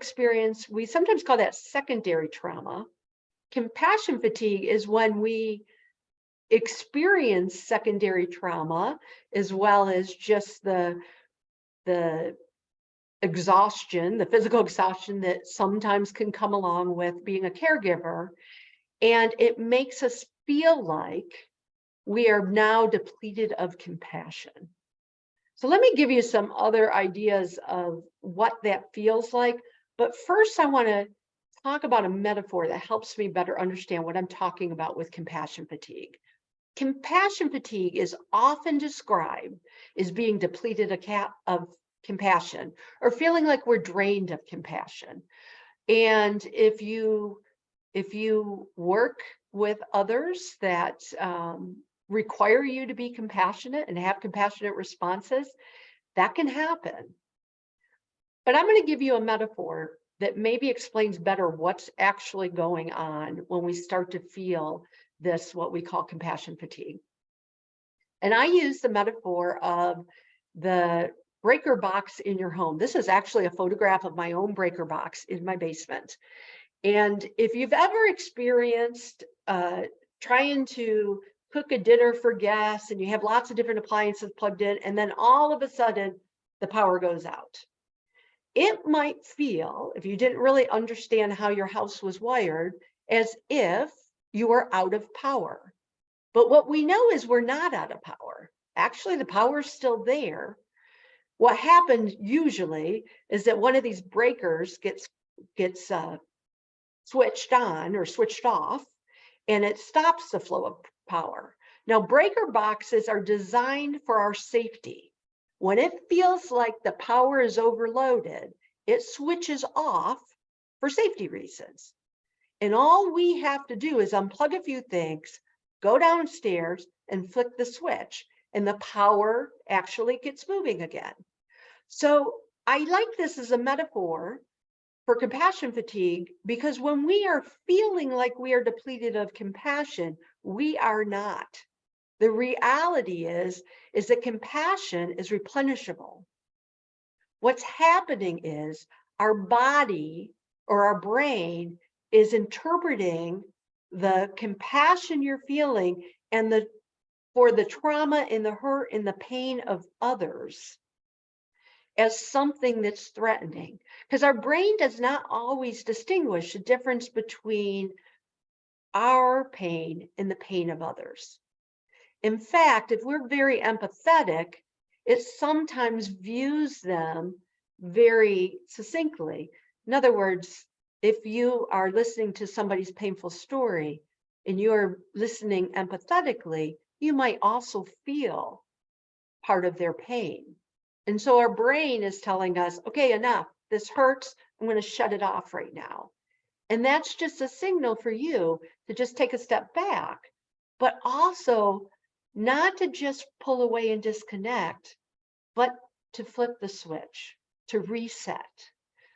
we sometimes call that secondary trauma. Compassion fatigue is when we experience secondary trauma, as well as just the exhaustion, the physical exhaustion that sometimes can come along with being a caregiver. And it makes us feel like we are now depleted of compassion. So let me give you some other ideas of what that feels like. But first, I want to talk about a metaphor that helps me better understand what I'm talking about with compassion fatigue. Compassion fatigue is often described as being depleted of compassion, or feeling like we're drained of compassion. And if you work with others that require you to be compassionate and have compassionate responses, that can happen. But I'm going to give you a metaphor that maybe explains better what's actually going on when we start to feel this, what we call compassion fatigue. And I use the metaphor of the breaker box in your home. This is actually a photograph of my own breaker box in my basement. And if you've ever experienced trying to cook a dinner for guests and you have lots of different appliances plugged in, and then all of a sudden the power goes out. It might feel, if you didn't really understand how your house was wired, as if you are out of power. But what we know is we're not out of power. Actually, the power is still there. What happens usually is that one of these breakers gets switched on or switched off, and it stops the flow of power. Now, breaker boxes are designed for our safety. When it feels like the power is overloaded, it switches off for safety reasons. And all we have to do is unplug a few things, go downstairs and flick the switch, and the power actually gets moving again. So I like this as a metaphor for compassion fatigue, because when we are feeling like we are depleted of compassion, we are not. The reality is that compassion is replenishable. What's happening is our body or our brain is interpreting the compassion you're feeling and for the trauma and the hurt and the pain of others as something that's threatening. Because our brain does not always distinguish the difference between our pain and the pain of others. In fact, if we're very empathetic, it sometimes views them very succinctly. In other words, if you are listening to somebody's painful story and you're listening empathetically, you might also feel part of their pain. And so our brain is telling us, okay, enough, this hurts, I'm going to shut it off right now. And that's just a signal for you to just take a step back, but also not to just pull away and disconnect, but to flip the switch, to reset,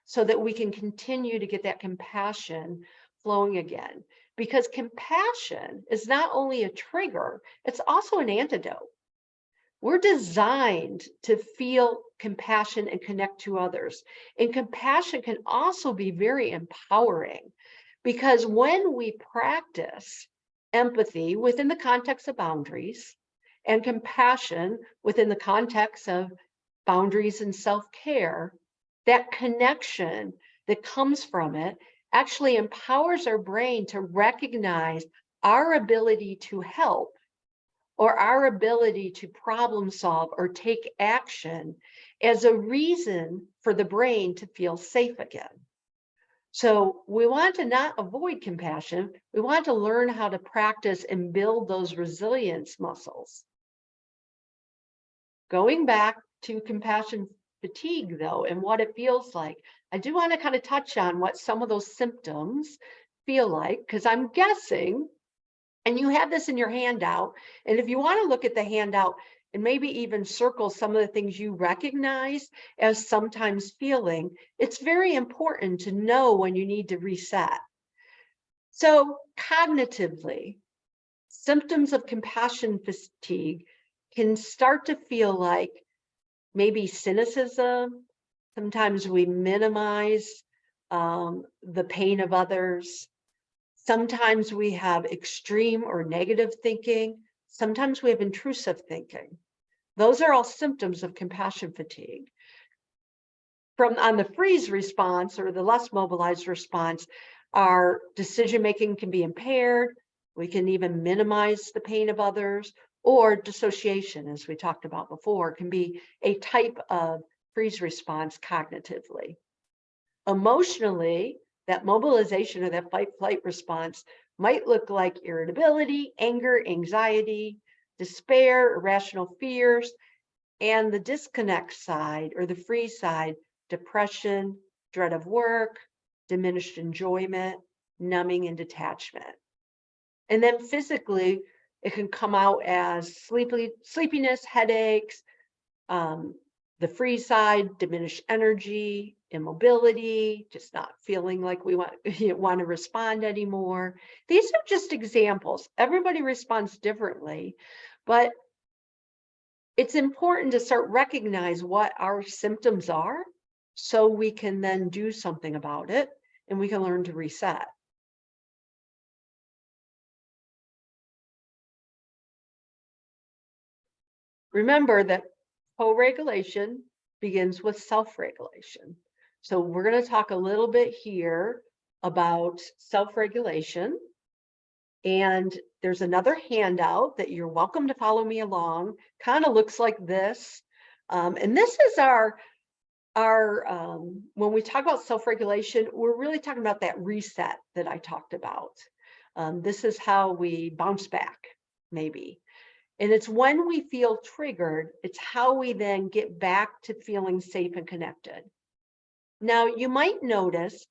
so that we can continue to get that compassion flowing again. Because compassion is not only a trigger, it's also an antidote. We're designed to feel compassion and connect to others. And compassion can also be very empowering, because when we practice empathy within the context of boundaries and compassion within the context of boundaries and self-care, that connection that comes from it actually empowers our brain to recognize our ability to help or our ability to problem solve or take action as a reason for the brain to feel safe again. So we want to not avoid compassion. We want to learn how to practice and build those resilience muscles. Going back to compassion fatigue, though, and what it feels like, I do want to kind of touch on what some of those symptoms feel like, because I'm guessing, and you have this in your handout, and if you want to look at the handout and maybe even circle some of the things you recognize as sometimes feeling, it's very important to know when you need to reset. So cognitively, symptoms of compassion fatigue can start to feel like maybe cynicism. Sometimes we minimize the pain of others. Sometimes we have extreme or negative thinking. Sometimes we have intrusive thinking. Those are all symptoms of compassion fatigue. On the freeze response or the less mobilized response, our decision-making can be impaired. We can even minimize the pain of others, or dissociation, as we talked about before, can be a type of freeze response cognitively. Emotionally, that mobilization or that fight-flight response might look like irritability, anger, anxiety, despair, irrational fears, and the disconnect side or the freeze side, depression, dread of work, diminished enjoyment, numbing, and detachment. And then physically, it can come out as sleepiness, headaches, the freeze side, diminished energy, immobility, just not feeling like we want to respond anymore. These are just examples. Everybody responds differently, but it's important to start recognize what our symptoms are so we can then do something about it and we can learn to reset. Remember that co-regulation begins with self-regulation. So we're going to talk a little bit here about self-regulation. And there's another handout that you're welcome to follow me along. Kind of looks like this. And this is our when we talk about self-regulation, we're really talking about that reset that I talked about. This is how we bounce back, maybe. And it's when we feel triggered, it's how we then get back to feeling safe and connected. Now, you might notice,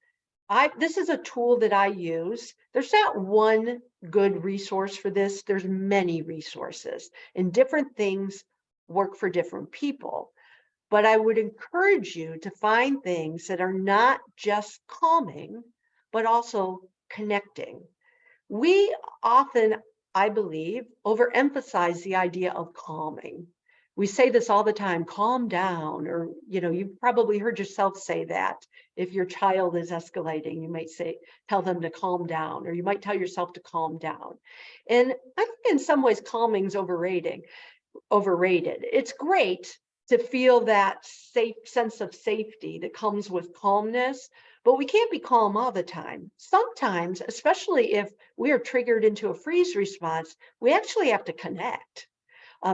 this is a tool that I use. There's not one good resource for this. There's many resources, and different things work for different people. But I would encourage you to find things that are not just calming, but also connecting. We often I believe, overemphasize the idea of calming. We say this all the time, calm down, or, you've probably heard yourself say that. If your child is escalating, you might tell them to calm down, or you might tell yourself to calm down. And I think in some ways, calming is overrated. It's great to feel that safe sense of safety that comes with calmness, but we can't be calm all the time. Sometimes, especially if we are triggered into a freeze response, we actually have to connect.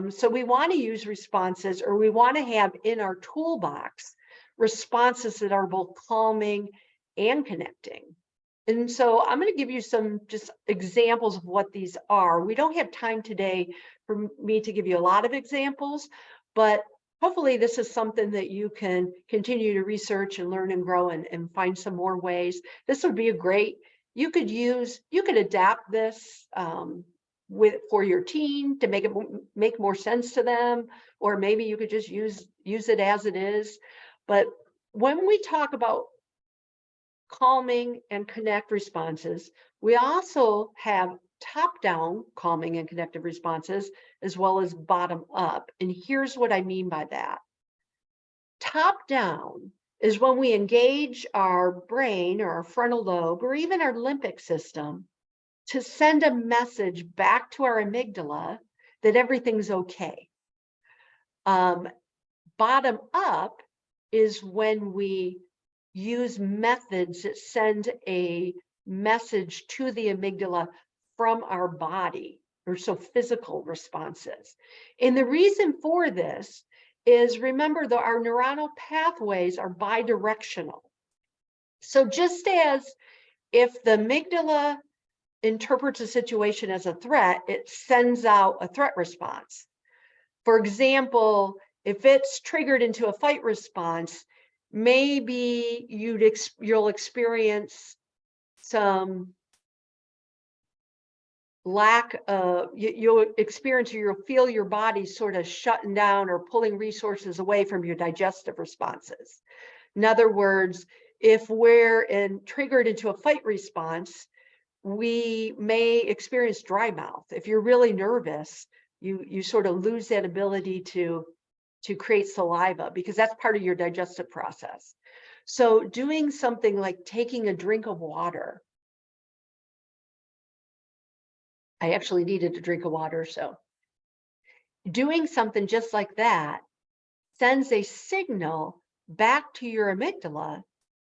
So we want to use responses, or we want to have in our toolbox responses that are both calming and connecting. And so I'm going to give you some just examples of what these are. We don't have time today for me to give you a lot of examples, but hopefully this is something that you can continue to research and learn and grow and find some more ways. This would be a great, you could adapt this for your teen to make more sense to them, or maybe you could just use it as it is. But when we talk about calming and connect responses, we also have top-down calming and connective responses, as well as bottom-up. And here's what I mean by that. Top-down is when we engage our brain or our frontal lobe or even our limbic system to send a message back to our amygdala that everything's okay. Bottom-up is when we use methods that send a message to the amygdala from our body, or so physical responses. And the reason for this is, remember that our neuronal pathways are bidirectional. So just as if the amygdala interprets a situation as a threat, it sends out a threat response. For example, if it's triggered into a fight response, maybe you'll experience some lack of, you'll experience, or you'll feel your body sort of shutting down or pulling resources away from your digestive responses. In other words, if we're triggered into a fight response, we may experience dry mouth. If you're really nervous, you sort of lose that ability to create saliva, because that's part of your digestive process. So doing something like taking a drink of water. I actually needed a drink of water, so doing something just like that sends a signal back to your amygdala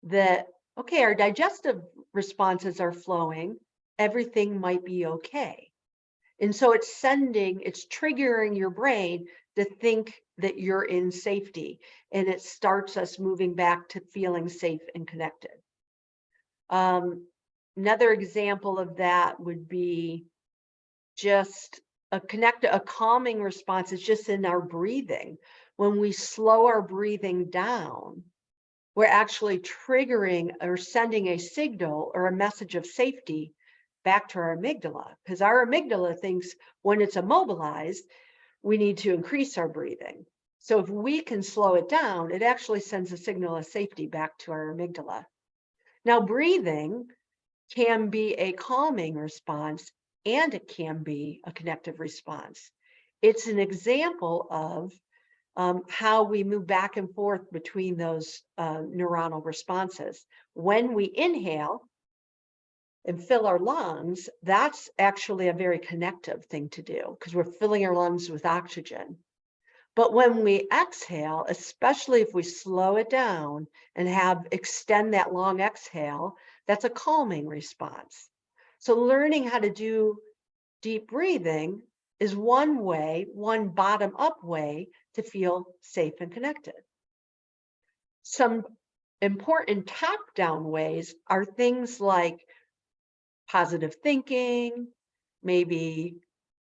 that, okay, our digestive responses are flowing, everything might be okay. And so it's triggering your brain to think that you're in safety, and it starts us moving back to feeling safe and connected. Another example of that would be just a calming response is just in our breathing. When we slow our breathing down, we're actually triggering or sending a signal or a message of safety back to our amygdala, because our amygdala thinks when it's immobilized, we need to increase our breathing. So if we can slow it down, it actually sends a signal of safety back to our amygdala. Now, breathing can be a calming response, and it can be a connective response. It's an example of how we move back and forth between those neuronal responses. When we inhale and fill our lungs, that's actually a very connective thing to do, because we're filling our lungs with oxygen. But when we exhale, especially if we slow it down and extend that long exhale, that's a calming response. So learning how to do deep breathing is one bottom-up way to feel safe and connected. Some important top-down ways are things like positive thinking, maybe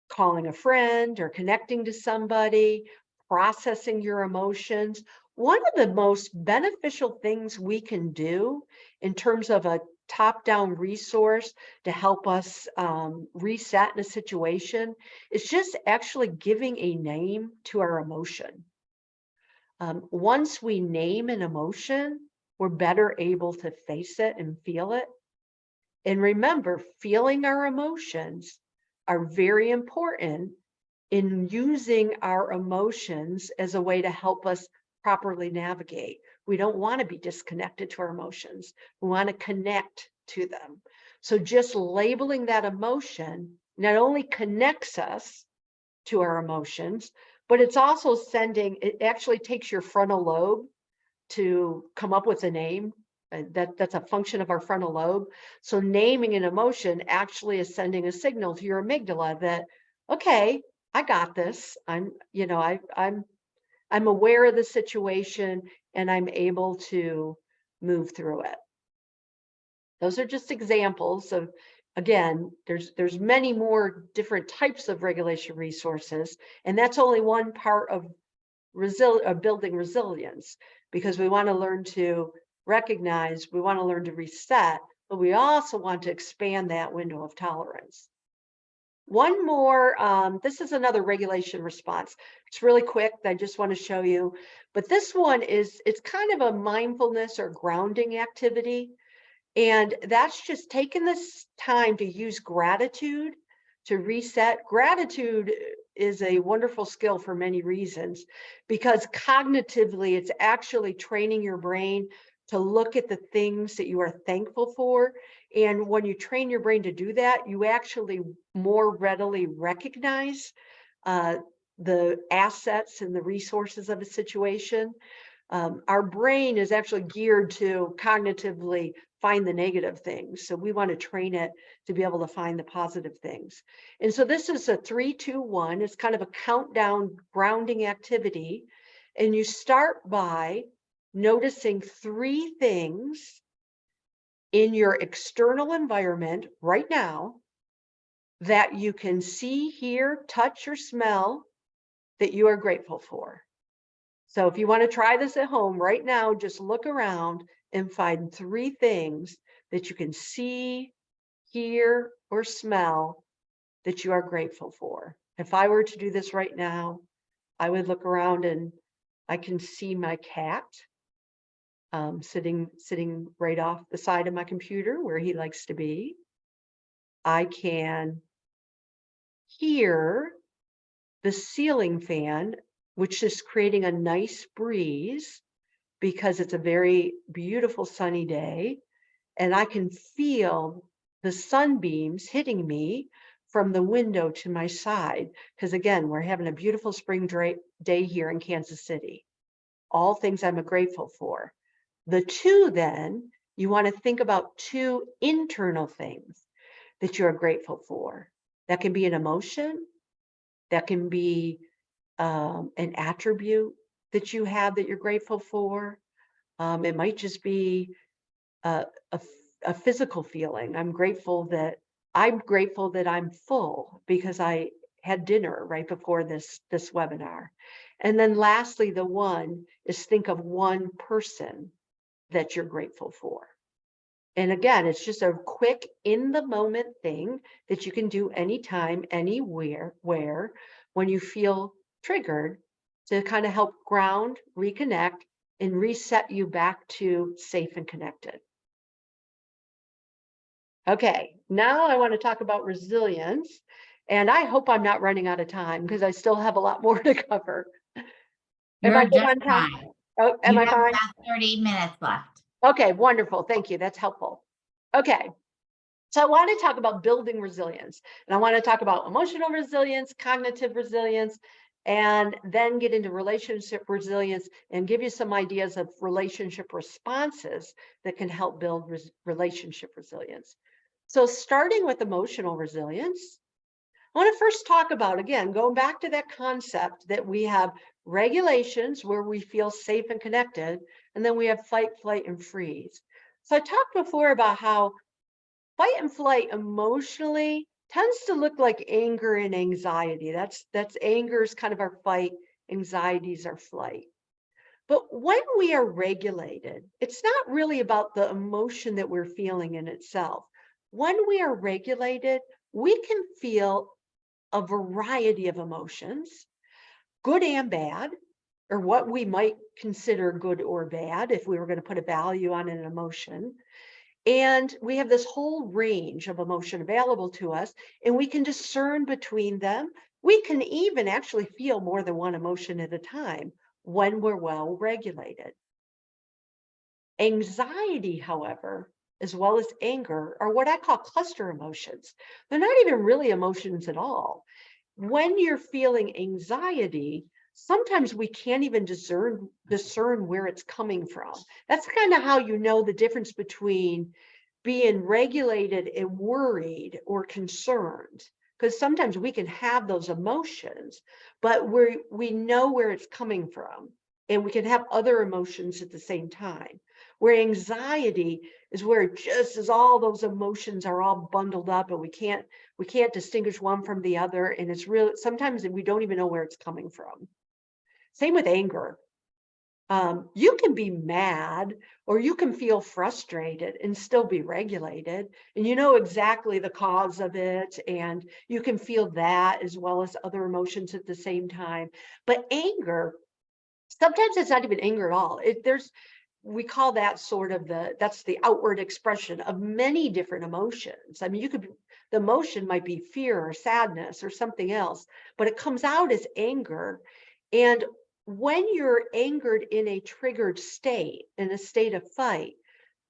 calling a friend or connecting to somebody, processing your emotions. One of the most beneficial things we can do in terms of a top-down resource to help us reset in a situation is just actually giving a name to our emotion. Once we name an emotion, we're better able to face it and feel it. And remember, feeling our emotions are very important in using our emotions as a way to help us properly navigate. We don't want to be disconnected to our emotions. We want to connect to them. So just labeling that emotion not only connects us to our emotions, but it's also it actually takes your frontal lobe to come up with a name. That's a function of our frontal lobe. So naming an emotion actually is sending a signal to your amygdala that, okay, I got this. I'm aware of the situation and I'm able to move through it. Those are just examples of, again, there's many more different types of regulation resources, and that's only one part of building resilience, because we want to learn to recognize, we want to learn to reset, but we also want to expand that window of tolerance. One more, this is another regulation response. It's really quick. I just want to show you, but this one it's kind of a mindfulness or grounding activity. And that's just taking this time to use gratitude to reset. Gratitude is a wonderful skill for many reasons, because cognitively, it's actually training your brain to look at the things that you are thankful for. And when you train your brain to do that, you actually more readily recognize the assets and the resources of a situation. Our brain is actually geared to cognitively find the negative things. So we want to train it to be able to find the positive things. And so this is a 3, 2, 1. It's kind of a countdown grounding activity. And you start by noticing 3 things in your external environment right now that you can see, hear, touch, or smell that you are grateful for. So if you want to try this at home right now, just look around and find 3 things that you can see, hear, or smell that you are grateful for. If I were to do this right now, I would look around and I can see my cat sitting right off the side of my computer where he likes to be. I can hear the ceiling fan, which is creating a nice breeze because it's a very beautiful sunny day. And I can feel the sunbeams hitting me from the window to my side. Because again, we're having a beautiful spring day here in Kansas City. All things I'm grateful for. The 2 then, you want to think about 2 internal things that you're grateful for. That can be an emotion. That can be an attribute that you have that you're grateful for. It might just be a physical feeling. I'm grateful that I'm full because I had dinner right before this webinar. And then lastly, the 1 is think of 1 person that you're grateful for. And again, it's just a quick in the moment thing that you can do anytime, anywhere, where when you feel triggered, to kind of help ground, reconnect, and reset you back to safe and connected. Okay, now I want to talk about resilience. And I hope I'm not running out of time because I still have a lot more to cover. Am I You're good just on time? fine. Oh, am You I have fine? about 30 minutes left. Okay, wonderful. Thank you. That's helpful. Okay. So I want to talk about building resilience, and I want to talk about emotional resilience, cognitive resilience, and then get into relationship resilience and give you some ideas of relationship responses that can help build relationship resilience. So starting with emotional resilience, I want to first talk about, again, going back to that concept that we have regulations where we feel safe and connected, and then we have fight, flight, and freeze. So I talked before about how fight and flight emotionally tends to look like anger and anxiety. That's anger is kind of our fight, anxiety is our flight. But when we are regulated, it's not really about the emotion that we're feeling in itself. When we are regulated, we can feel a variety of emotions, good and bad, or what we might consider good or bad if we were going to put a value on an emotion. And we have this whole range of emotion available to us, and we can discern between them. We can even actually feel more than one emotion at a time when we're well regulated. Anxiety, however, as well as anger, are what I call cluster emotions. They're not even really emotions at all. When you're feeling anxiety, sometimes we can't even discern where it's coming from. That's kind of how you know the difference between being regulated and worried or concerned. Because sometimes we can have those emotions, but we know where it's coming from, and we can have other emotions at the same time. Where anxiety is where it just is all those emotions are all bundled up, and we can't distinguish one from the other, and it's real. Sometimes we don't even know where it's coming from. Same with anger. You can be mad or you can feel frustrated and still be regulated, and you know exactly the cause of it, and you can feel that as well as other emotions at the same time. But anger, sometimes it's not even anger at all. We call that sort of that's the outward expression of many different emotions. I mean, the emotion might be fear or sadness or something else, but it comes out as anger. And when you're angered in a triggered state, in a state of fight,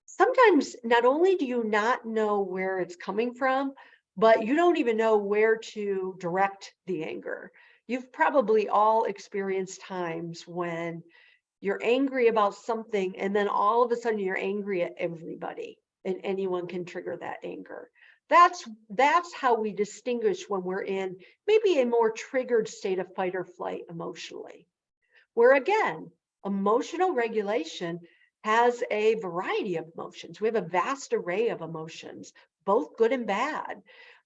sometimes not only do you not know where it's coming from, but you don't even know where to direct the anger. You've probably all experienced times when you're angry about something, and then all of a sudden you're angry at everybody, and anyone can trigger that anger. That's how we distinguish when we're in maybe a more triggered state of fight or flight emotionally. Where again, emotional regulation has a variety of emotions. We have a vast array of emotions, both good and bad.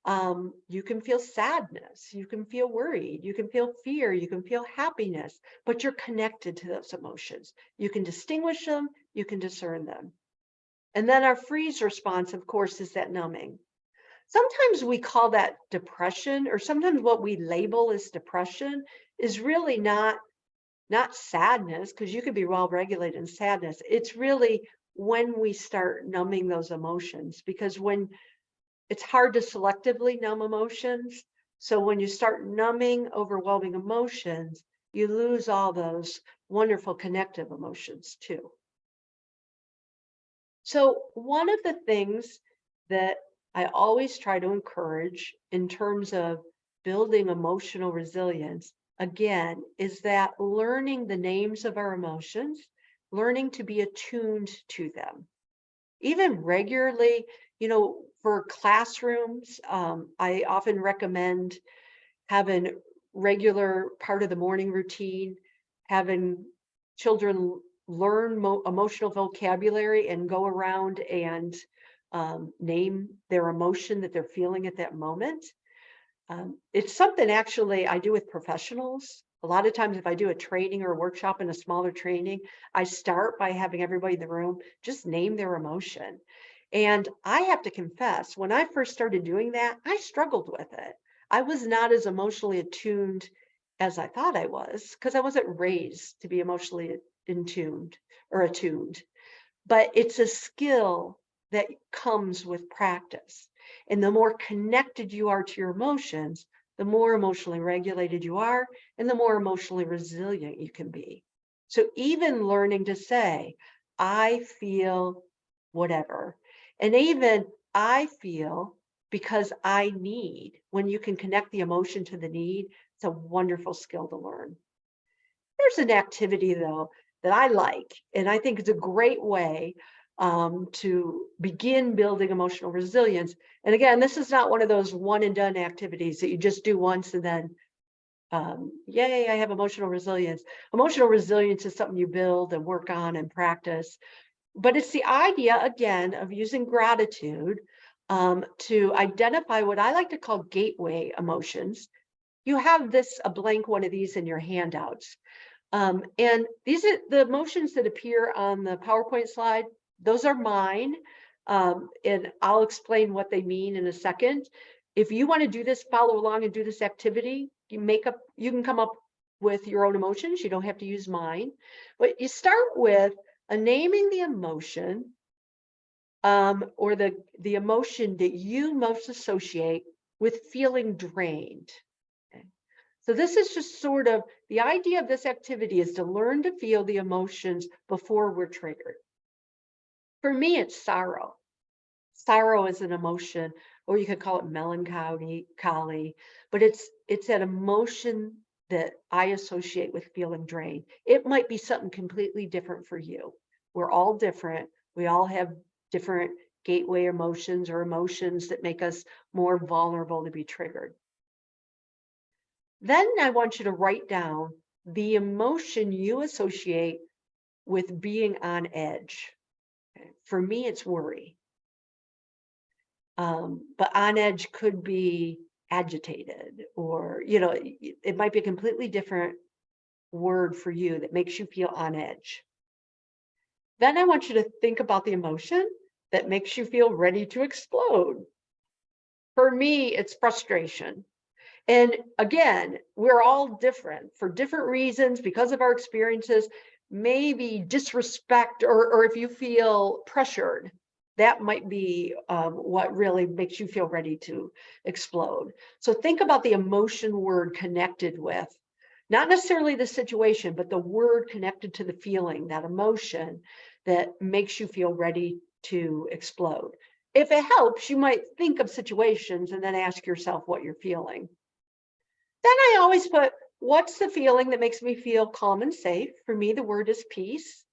You can feel sadness, you can feel worried, you can feel fear, you can feel happiness, but you're connected to those emotions. You can distinguish them, you can discern them. And then our freeze response, of course, is that numbing. Sometimes we call that depression, or sometimes what we label as depression is really not sadness, because you could be well regulated in sadness. It's really when we start numbing those emotions, because when it's hard to selectively numb emotions. So when you start numbing overwhelming emotions, you lose all those wonderful connective emotions too. So one of the things that I always try to encourage in terms of building emotional resilience, again, is that learning the names of our emotions, learning to be attuned to them. Even regularly, for classrooms, I often recommend having regular part of the morning routine, having children learn emotional vocabulary and go around and name their emotion that they're feeling at that moment. It's something actually I do with professionals. A lot of times if I do a training or a workshop in a smaller training, I start by having everybody in the room just name their emotion. And I have to confess, when I first started doing that, I struggled with it. I was not as emotionally attuned as I thought I was, because I wasn't raised to be emotionally in tuned or attuned. But it's a skill that comes with practice. And the more connected you are to your emotions, the more emotionally regulated you are, and the more emotionally resilient you can be. So even learning to say, I feel whatever, and even I feel because I need, when you can connect the emotion to the need, it's a wonderful skill to learn. There's an activity though that I like, and I think it's a great way to begin building emotional resilience. And again, this is not one of those one and done activities that you just do once and then, yay, I have emotional resilience. Emotional resilience is something you build and work on and practice. But it's the idea, again, of using gratitude to identify what I like to call gateway emotions. You have a blank one of these in your handouts. And these are the emotions that appear on the PowerPoint slide. Those are mine. And I'll explain what they mean in a second. If you want to do this, follow along and do this activity, you can come up with your own emotions. You don't have to use mine. But you start with naming the emotion or the emotion that you most associate with feeling drained. Okay. So this is just sort of the idea of this activity is to learn to feel the emotions before we're triggered. For me, it's sorrow. Sorrow is an emotion, or you could call it melancholy, but it's that emotion that I associate with feeling drained. It might be something completely different for you. We're all different. We all have different gateway emotions or emotions that make us more vulnerable to be triggered. Then I want you to write down the emotion you associate with being on edge. Okay. For me, it's worry. But on edge could be agitated, or, it might be a completely different word for you that makes you feel on edge. Then I want you to think about the emotion that makes you feel ready to explode. For me, it's frustration. And again, we're all different for different reasons because of our experiences, maybe disrespect, or if you feel pressured, that might be what really makes you feel ready to explode. So think about the emotion word connected with, not necessarily the situation, but the word connected to the feeling, that emotion that makes you feel ready to explode. If it helps, you might think of situations and then ask yourself what you're feeling. Then I always put, what's the feeling that makes me feel calm and safe? For me, the word is peace.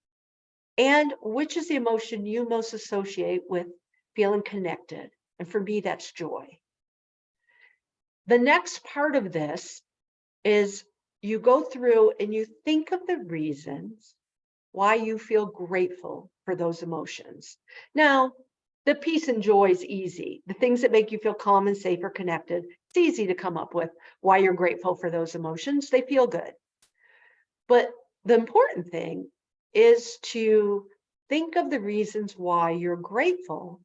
And which is the emotion you most associate with feeling connected? And for me, that's joy. The next part of this is you go through and you think of the reasons why you feel grateful for those emotions. Now, the peace and joy is easy. The things that make you feel calm and safe or connected, it's easy to come up with why you're grateful for those emotions. They feel good. But the important thing is to think of the reasons why you're grateful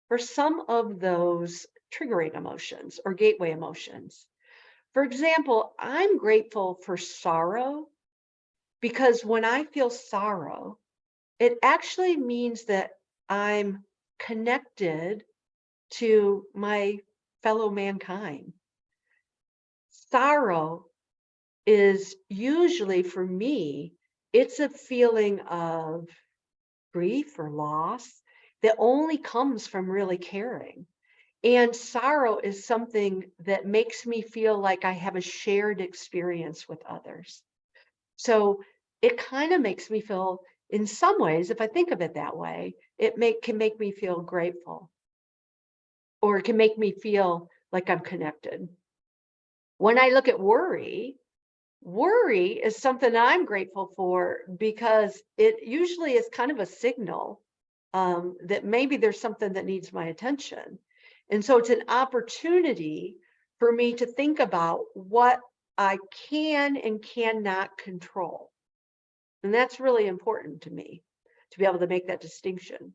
for some of those triggering emotions or gateway emotions. For example, I'm grateful for sorrow because when I feel sorrow, it actually means that I'm connected to my fellow mankind. Sorrow is usually, for me, it's a feeling of grief or loss that only comes from really caring. And sorrow is something that makes me feel like I have a shared experience with others. So it kind of makes me feel, in some ways, if I think of it that way, can make me feel grateful, or it can make me feel like I'm connected. When I look at worry is something I'm grateful for because it usually is kind of a signal that maybe there's something that needs my attention. And so it's an opportunity for me to think about what I can and cannot control. And that's really important to me to be able to make that distinction.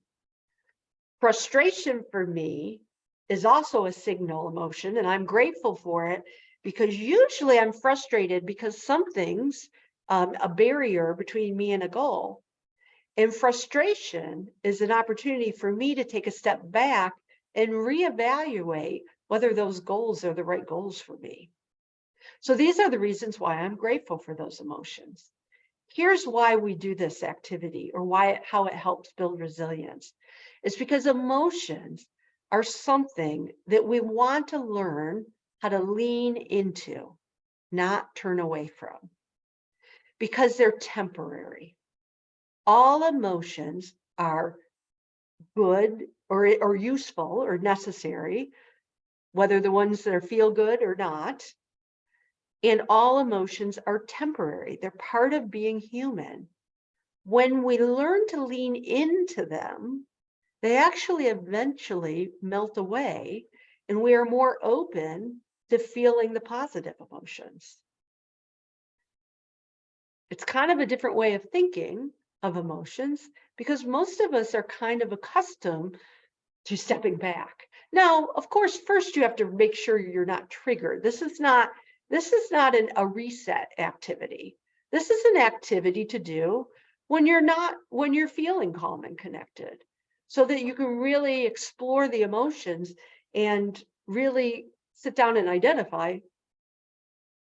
Frustration for me is also a signal emotion, and I'm grateful for it because usually I'm frustrated because something's a barrier between me and a goal. And frustration is an opportunity for me to take a step back and reevaluate whether those goals are the right goals for me. So these are the reasons why I'm grateful for those emotions. Here's why we do this activity, or how it helps build resilience. It's because emotions are something that we want to learn how to lean into, not turn away from, because they're temporary. All emotions are good or useful or necessary, whether the ones that are feel good or not. And all emotions are temporary. They're part of being human. When we learn to lean into them, they actually eventually melt away, and we are more open to feeling the positive emotions. It's kind of a different way of thinking of emotions because most of us are kind of accustomed to stepping back. Now, of course, first you have to make sure you're not triggered. This is not a reset activity. This is an activity to do when you're feeling calm and connected. so that you can really explore the emotions and really sit down and identify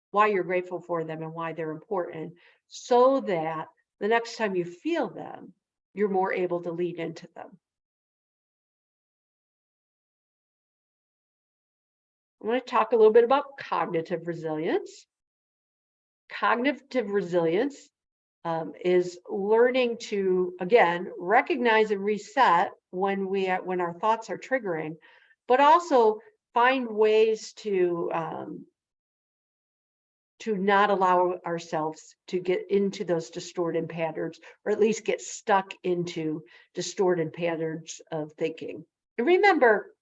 why you're grateful for them and why they're important, so that the next time you feel them, you're more able to lead into them. I want to talk a little bit about cognitive resilience. Cognitive resilience is learning to, again, recognize and reset when our thoughts are triggering, but also find ways to not allow ourselves to get into those distorted patterns, or at least get stuck into distorted patterns of thinking. And remember,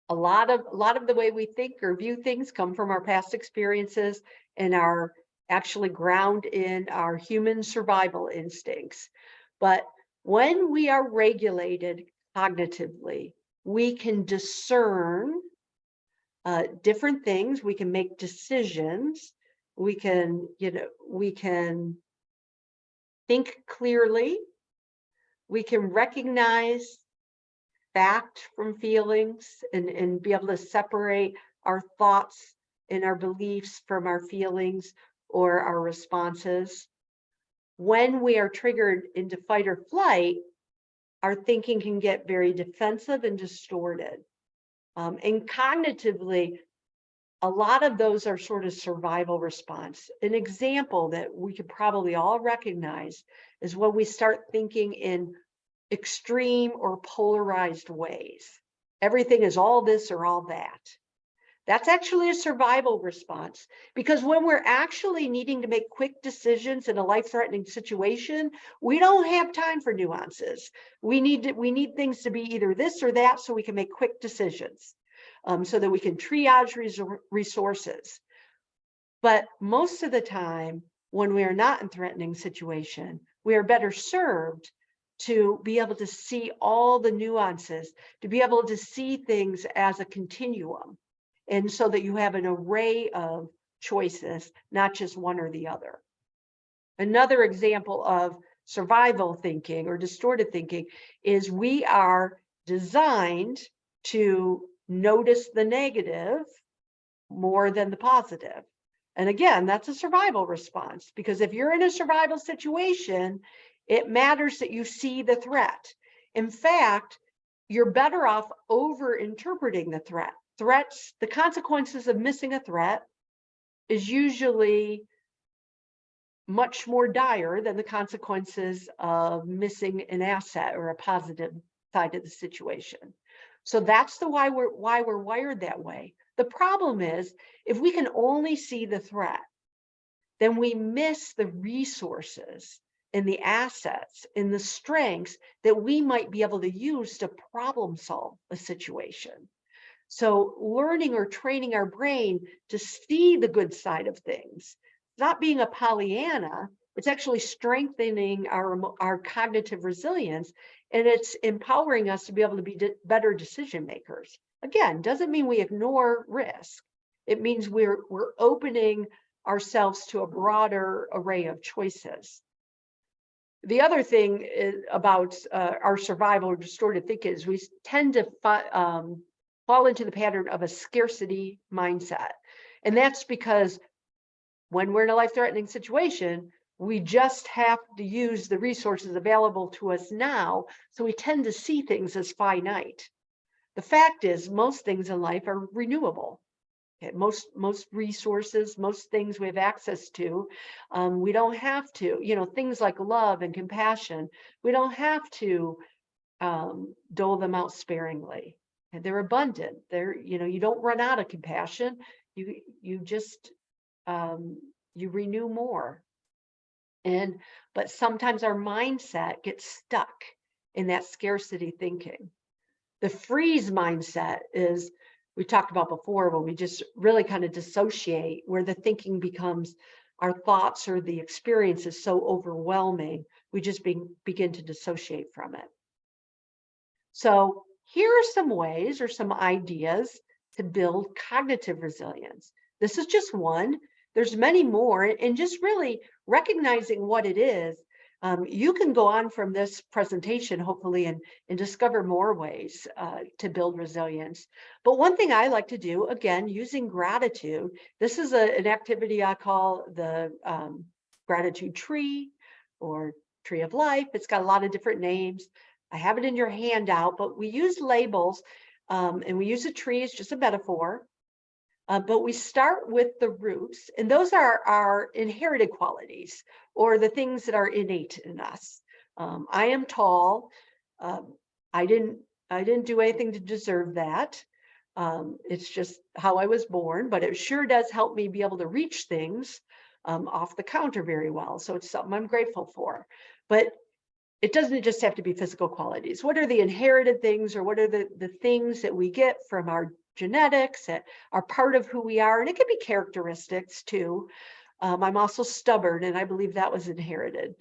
a lot of the way we think or view things come from our past experiences and are actually ground in our human survival instincts. But when we are regulated cognitively, we can discern different things. We can make decisions. We can think clearly. We can recognize fact from feelings and be able to separate our thoughts and our beliefs from our feelings or our responses. When we are triggered into fight or flight, our thinking can get very defensive and distorted. And cognitively, a lot of those are sort of survival response. An example that we could probably all recognize is when we start thinking in extreme or polarized ways. Everything is all this or all that. That's actually a survival response, because when we're actually needing to make quick decisions in a life-threatening situation, we don't have time for nuances. We need things to be either this or that so we can make quick decisions, so that we can triage resources. But most of the time, when we are not in threatening situation, we are better served to be able to see all the nuances, to be able to see things as a continuum. And so that you have an array of choices, not just one or the other. Another example of survival thinking or distorted thinking is we are designed to notice the negative more than the positive. And again, that's a survival response, because if you're in a survival situation, it matters that you see the threat. In fact, you're better off over interpreting the threat. Threats, the consequences of missing a threat is usually much more dire than the consequences of missing an asset or a positive side of the situation. So that's why we're wired that way. The problem is, if we can only see the threat, then we miss the resources and the assets and the strengths that we might be able to use to problem solve a situation. So learning or training our brain to see the good side of things, not being a Pollyanna, it's actually strengthening our cognitive resilience, and it's empowering us to be able to be better decision makers. Again, doesn't mean we ignore risk. It means we're opening ourselves to a broader array of choices. The other thing about our survival or distorted thinking is we tend to fall into the pattern of a scarcity mindset. And that's because when we're in a life-threatening situation, we just have to use the resources available to us now. So we tend to see things as finite. The fact is, most things in life are renewable. Okay, most resources, most things we have access to, we don't have to, things like love and compassion, we don't have to dole them out sparingly. And they're abundant. You don't run out of compassion. You just you renew more. But sometimes our mindset gets stuck in that scarcity thinking. The freeze mindset is, we talked about before, when we just really kind of dissociate, where the thinking becomes, our thoughts or the experience is so overwhelming, we just begin to dissociate from it. So here are some ways or some ideas to build cognitive resilience. This is just one. There's many more, and just really recognizing what it is. You can go on from this presentation, hopefully, and discover more ways to build resilience. But one thing I like to do, again, using gratitude, this is an activity I call the gratitude tree or tree of life. It's got a lot of different names. I have it in your handout, but we use labels and we use a tree as just a metaphor. But we start with the roots, and those are our inherited qualities or the things that are innate in us. I am tall. I didn't do anything to deserve that. It's just how I was born, but it sure does help me be able to reach things off the counter very well. So it's something I'm grateful for. But it doesn't just have to be physical qualities. What are the inherited things, or what are the things that we get from our genetics that are part of who we are? And it can be characteristics too. I'm also stubborn, and I believe that was inherited.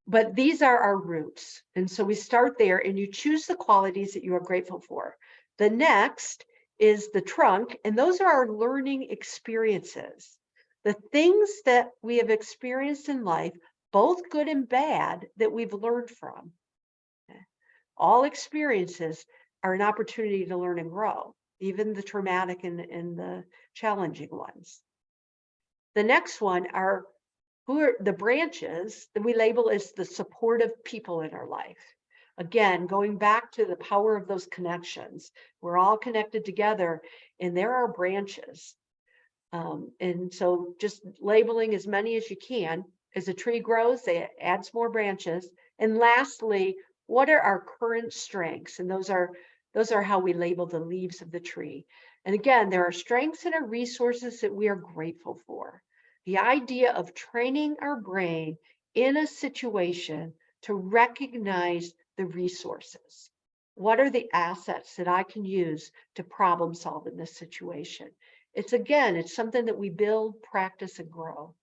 But these are our roots. And so we start there, and you choose the qualities that you are grateful for. The next is the trunk, and those are our learning experiences. The things that we have experienced in life, both good and bad, that we've learned from. All experiences are an opportunity to learn and grow, even the traumatic and the challenging ones. The next one are who are the branches that we label as the supportive people in our life. Again, going back to the power of those connections, we're all connected together, and there are branches. And so just labeling as many as you can. As a tree grows, it adds more branches. And lastly, what are our current strengths? And those are how we label the leaves of the tree. And again, there are strengths and our resources that we are grateful for. The idea of training our brain in a situation to recognize the resources. What are the assets that I can use to problem solve in this situation? It's something that we build, practice, and grow.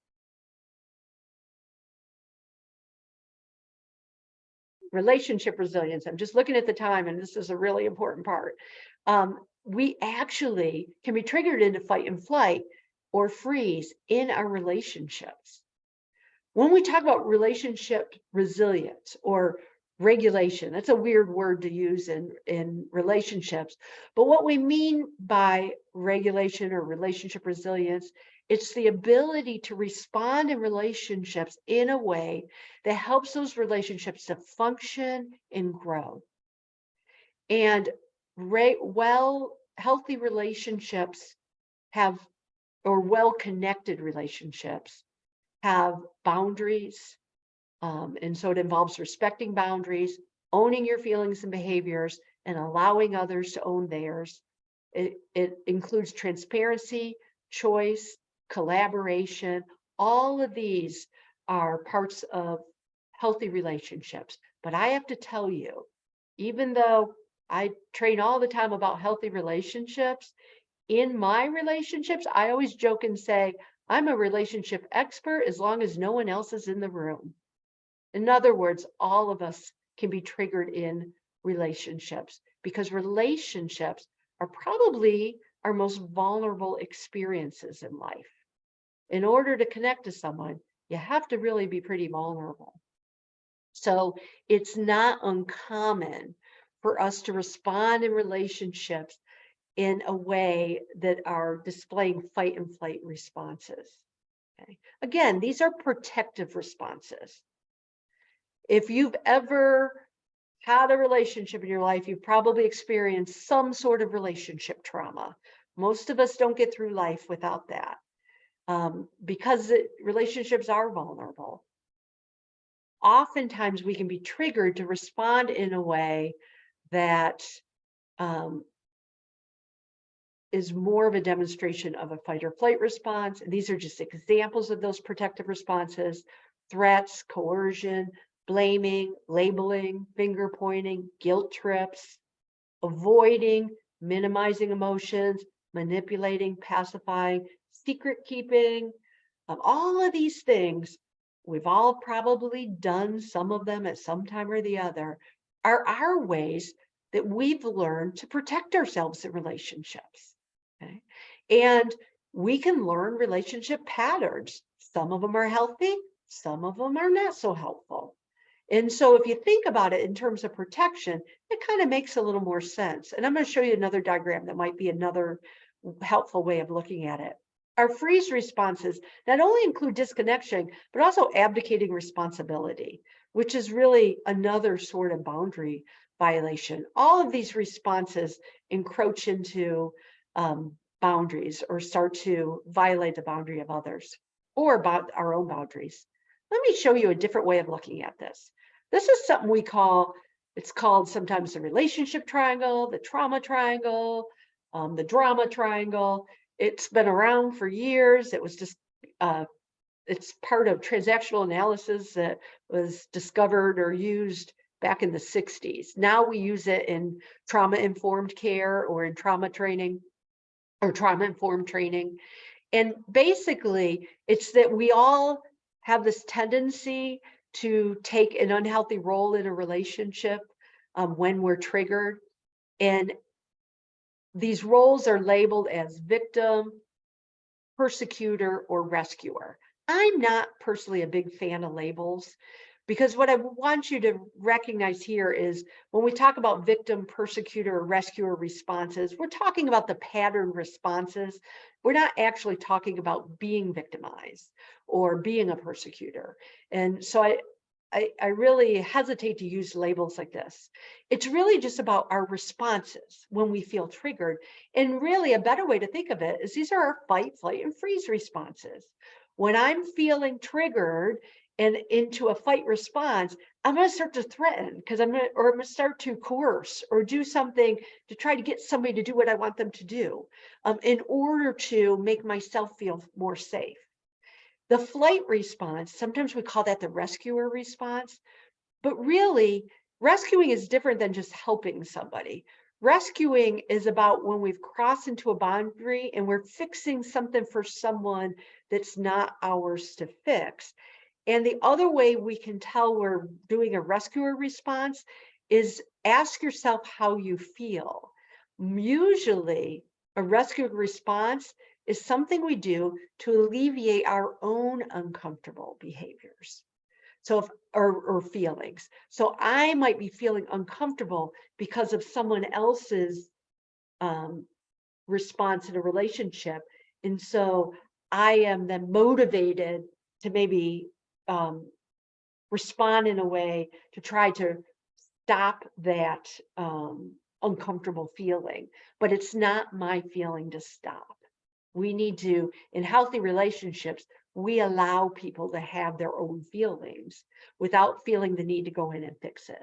Relationship resilience. I'm just looking at the time, and this is a really important part. We actually can be triggered into fight and flight or freeze in our relationships. When we talk about relationship resilience or regulation, that's a weird word to use in relationships. But what we mean by regulation or relationship resilience, it's the ability to respond in relationships in a way that helps those relationships to function and grow. And healthy relationships or well-connected relationships have boundaries. And so it involves respecting boundaries, owning your feelings and behaviors, and allowing others to own theirs. It includes transparency, choice, collaboration. All of these are parts of healthy relationships. But I have to tell you, even though I train all the time about healthy relationships, in my relationships, I always joke and say, I'm a relationship expert as long as no one else is in the room. In other words, all of us can be triggered in relationships because relationships are probably our most vulnerable experiences in life. In order to connect to someone, you have to really be pretty vulnerable. So it's not uncommon for us to respond in relationships in a way that are displaying fight and flight responses. Okay. Again, these are protective responses. If you've ever had a relationship in your life, you've probably experienced some sort of relationship trauma. Most of us don't get through life without that because relationships are vulnerable. Oftentimes we can be triggered to respond in a way that is more of a demonstration of a fight or flight response. And these are just examples of those protective responses: threats, coercion, blaming, labeling, finger pointing, guilt trips, avoiding, minimizing emotions, manipulating, pacifying, secret keeping. All of these things, we've all probably done some of them at some time or the other, are our ways that we've learned to protect ourselves in relationships. Okay? And we can learn relationship patterns. Some of them are healthy, some of them are not so helpful. And so if you think about it in terms of protection, it kind of makes a little more sense. And I'm going to show you another diagram that might be another helpful way of looking at it. Our freeze responses not only include disconnection, but also abdicating responsibility, which is really another sort of boundary violation. All of these responses encroach into boundaries or start to violate the boundary of others or about our own boundaries. Let me show you a different way of looking at this. This is something we call, it's called sometimes the relationship triangle, the trauma triangle, the drama triangle. It's been around for years. It was just, it's part of transactional analysis that was discovered or used back in the 60s. Now we use it in trauma-informed care or in trauma training or trauma-informed training. And basically, it's that we all have this tendency to take an unhealthy role in a relationship when we're triggered. And these roles are labeled as victim, persecutor, or rescuer. I'm not personally a big fan of labels because what I want you to recognize here is when we talk about victim, persecutor, or rescuer responses, we're talking about the pattern responses. We're not actually talking about being victimized or being a persecutor. And so I really hesitate to use labels like this. It's really just about our responses when we feel triggered. And really a better way to think of it is these are our fight, flight, and freeze responses. When I'm feeling triggered and into a fight response, I'm going to start to threaten because I'm going to start to coerce or do something to try to get somebody to do what I want them to do in order to make myself feel more safe. The flight response, sometimes we call that the rescuer response, but really rescuing is different than just helping somebody. Rescuing is about when we've crossed into a boundary and we're fixing something for someone that's not ours to fix. And the other way we can tell we're doing a rescuer response is ask yourself how you feel. Usually a rescue response is something we do to alleviate our own uncomfortable behaviors. So or feelings. So I might be feeling uncomfortable because of someone else's response in a relationship. And so I am then motivated to maybe respond in a way to try to stop that uncomfortable feeling, but it's not my feeling to stop. We need to, in healthy relationships, we allow people to have their own feelings without feeling the need to go in and fix it.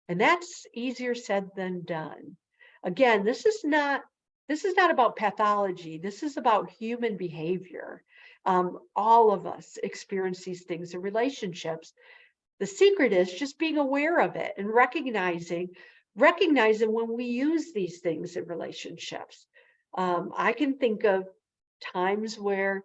And that's easier said than done. Again, this is not about pathology. This is about human behavior. All of us experience these things in relationships. The secret is just being aware of it and recognizing when we use these things in relationships. I can think of times where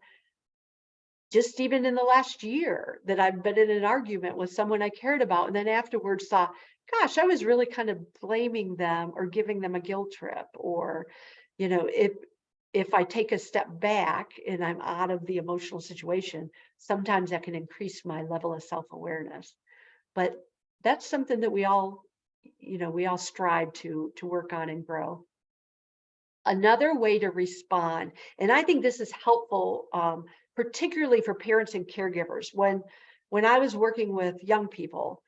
just even in the last year that I've been in an argument with someone I cared about and then afterwards saw, gosh, I was really kind of blaming them or giving them a guilt trip. Or, you know, if I take a step back and I'm out of the emotional situation, sometimes that can increase my level of self-awareness. But that's something that we all strive to work on and grow. Another way to respond, and I think this is helpful, particularly for parents and caregivers. When I was working with young people,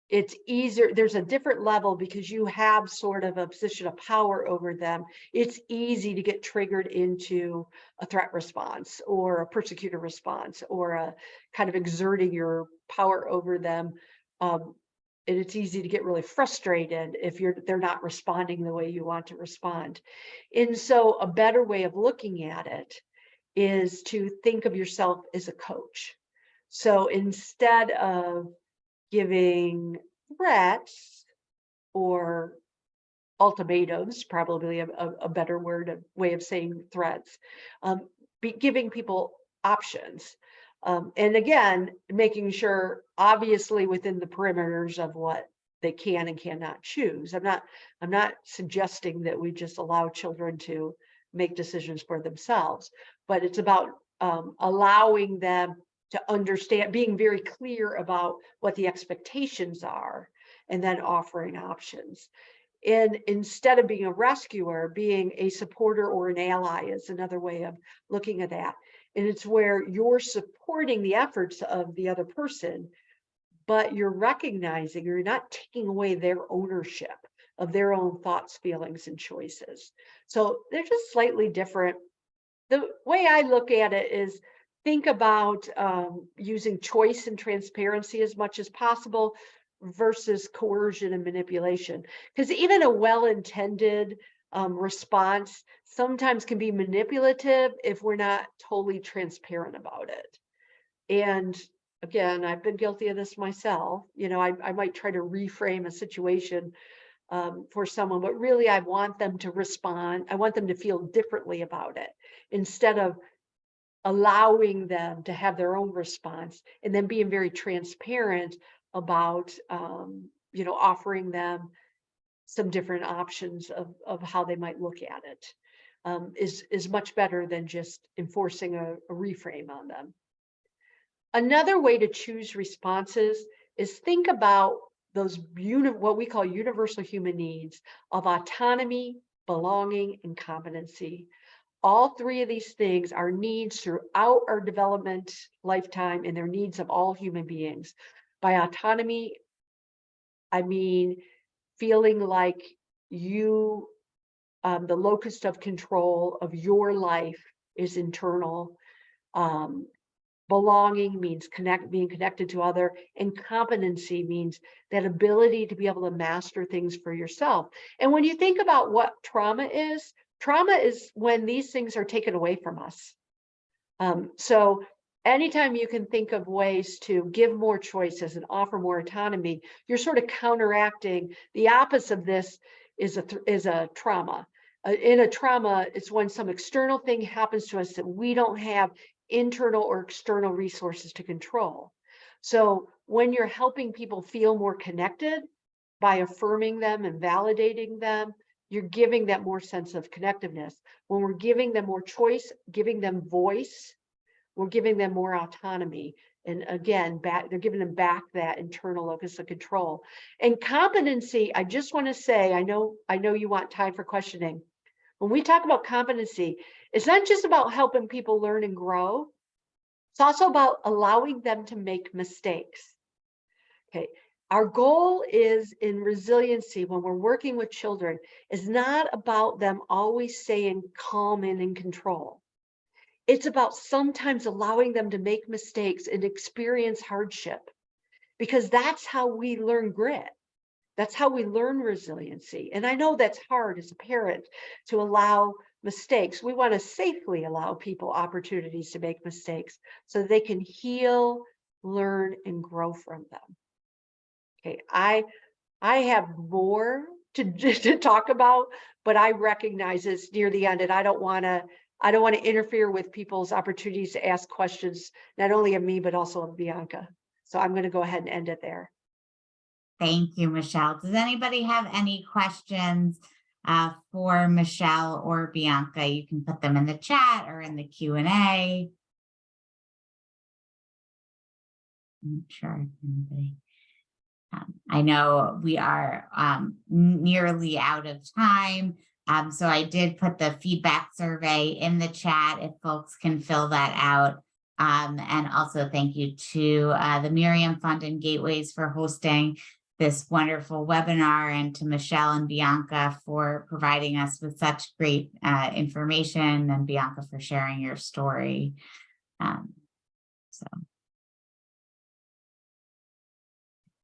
it's easier. There's a different level because you have sort of a position of power over them. It's easy to get triggered into a threat response or a persecutor response or a kind of exerting your power over them. And it's easy to get really frustrated if they're not responding the way you want to respond. And so a better way of looking at it is to think of yourself as a coach. So instead of giving threats or ultimatums, probably a better way of saying threats, giving people options. And again, making sure, obviously, within the perimeters of what they can and cannot choose. I'm not suggesting that we just allow children to make decisions for themselves, but it's about allowing them to understand, being very clear about what the expectations are, and then offering options. And instead of being a rescuer, being a supporter or an ally is another way of looking at that. And it's where you're supporting the efforts of the other person, but you're recognizing, you're not taking away their ownership of their own thoughts, feelings, and choices. So they're just slightly different. The way I look at it is think about using choice and transparency as much as possible versus coercion and manipulation. Because even a well-intended response sometimes can be manipulative if we're not totally transparent about it. And again, I've been guilty of this myself. You know, I might try to reframe a situation for someone, but really I want them to respond. I want them to feel differently about it instead of allowing them to have their own response, and then being very transparent about, you know, offering them some different options of how they might look at it, is much better than just enforcing a reframe on them. Another way to choose responses is think about those what we call universal human needs of autonomy, belonging, and competency. All three of these things are needs throughout our development lifetime, and they're needs of all human beings. By autonomy, I mean feeling like you, the locus of control of your life is internal. Belonging means being connected to other, and competency means that ability to be able to master things for yourself. And when you think about what trauma is when these things are taken away from us. So anytime you can think of ways to give more choices and offer more autonomy, you're sort of counteracting the opposite of this is a trauma. In a trauma, it's when some external thing happens to us that we don't have internal or external resources to control. So when you're helping people feel more connected by affirming them and validating them, you're giving them more sense of connectiveness. When we're giving them more choice, giving them voice, we're giving them more autonomy. And again, they're giving them back that internal locus of control. And competency, I just want to say, I know you want time for questioning. When we talk about competency, it's not just about helping people learn and grow. It's also about allowing them to make mistakes. Okay. Our goal is in resiliency when we're working with children is not about them always staying calm and in control. It's about sometimes allowing them to make mistakes and experience hardship, because that's how we learn grit. That's how we learn resiliency. And I know that's hard as a parent to allow mistakes. We want to safely allow people opportunities to make mistakes so they can heal, learn, and grow from them. Okay, I have more to talk about, but I recognize it's near the end, and I don't want to interfere with people's opportunities to ask questions, not only of me, but also of Bianca. So I'm going to go ahead and end it there. Thank you, Michelle. Does anybody have any questions for Michelle or Bianca? You can put them in the chat or in the Q&A. I'm not sure if anybody. I know we are nearly out of time. So I did put the feedback survey in the chat if folks can fill that out. And also thank you to the Miriam Fund and Gateways for hosting this wonderful webinar, and to Michelle and Bianca for providing us with such great information, and Bianca for sharing your story. So,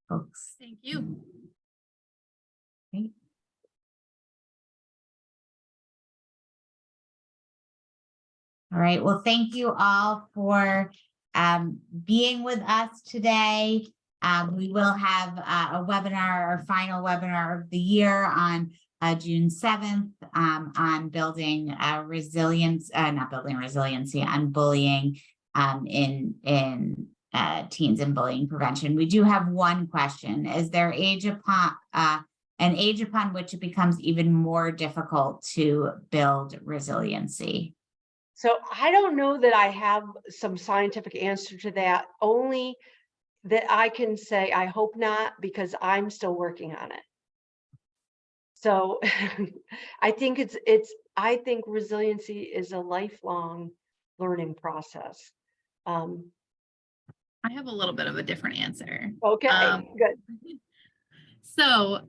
folks. Thank you. Great. All right, well, thank you all for being with us today. We will have a webinar, our final webinar of the year on June 7th on building resilience, not building resiliency, on bullying in teens and bullying prevention. We do have one question. Is there an age upon which it becomes even more difficult to build resiliency? So I don't know that I have some scientific answer to that, only that I can say, I hope not, because I'm still working on it. So I think I think resiliency is a lifelong learning process. Um, I have a little bit of a different answer. okay, good. So,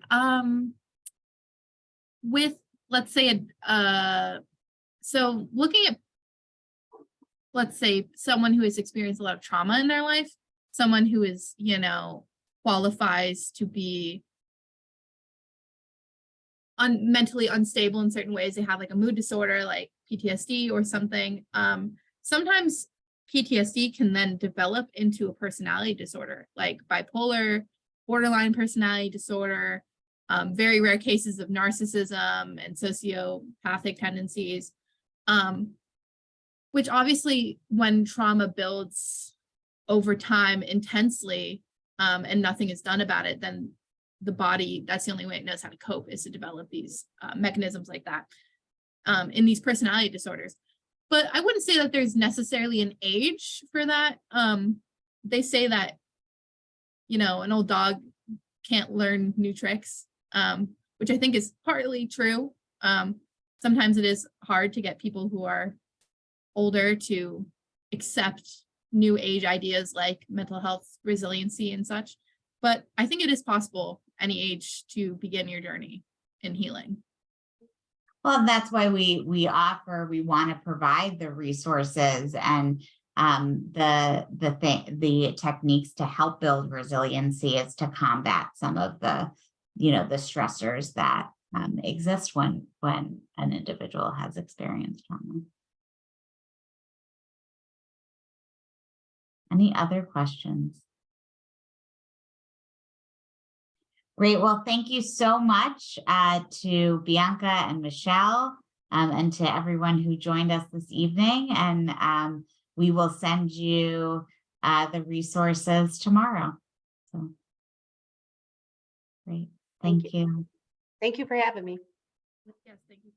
with, let's say, so looking at, let's say, someone who has experienced a lot of trauma in their life, someone who is, qualifies to be mentally unstable in certain ways. They have like a mood disorder, like PTSD or something. Sometimes PTSD can then develop into a personality disorder, like bipolar, borderline personality disorder, very rare cases of narcissism and sociopathic tendencies, which obviously when trauma builds over time intensely, and nothing is done about it, then the body, that's the only way it knows how to cope, is to develop these mechanisms like that in these personality disorders. But I wouldn't say that there's necessarily an age for that. They say that, an old dog can't learn new tricks, which I think is partly true. Sometimes it is hard to get people who are older to accept new age ideas like mental health, resiliency, and such. But I think it is possible any age to begin your journey in healing. Well, that's why we want to provide the resources and the techniques to help build resiliency, is to combat some of the the stressors that exist when an individual has experienced trauma. Any other questions? Great. Well, thank you so much to Bianca and Michelle, and to everyone who joined us this evening. And we will send you the resources tomorrow. So great. Thank you. Thank you for having me. Yes, thank you.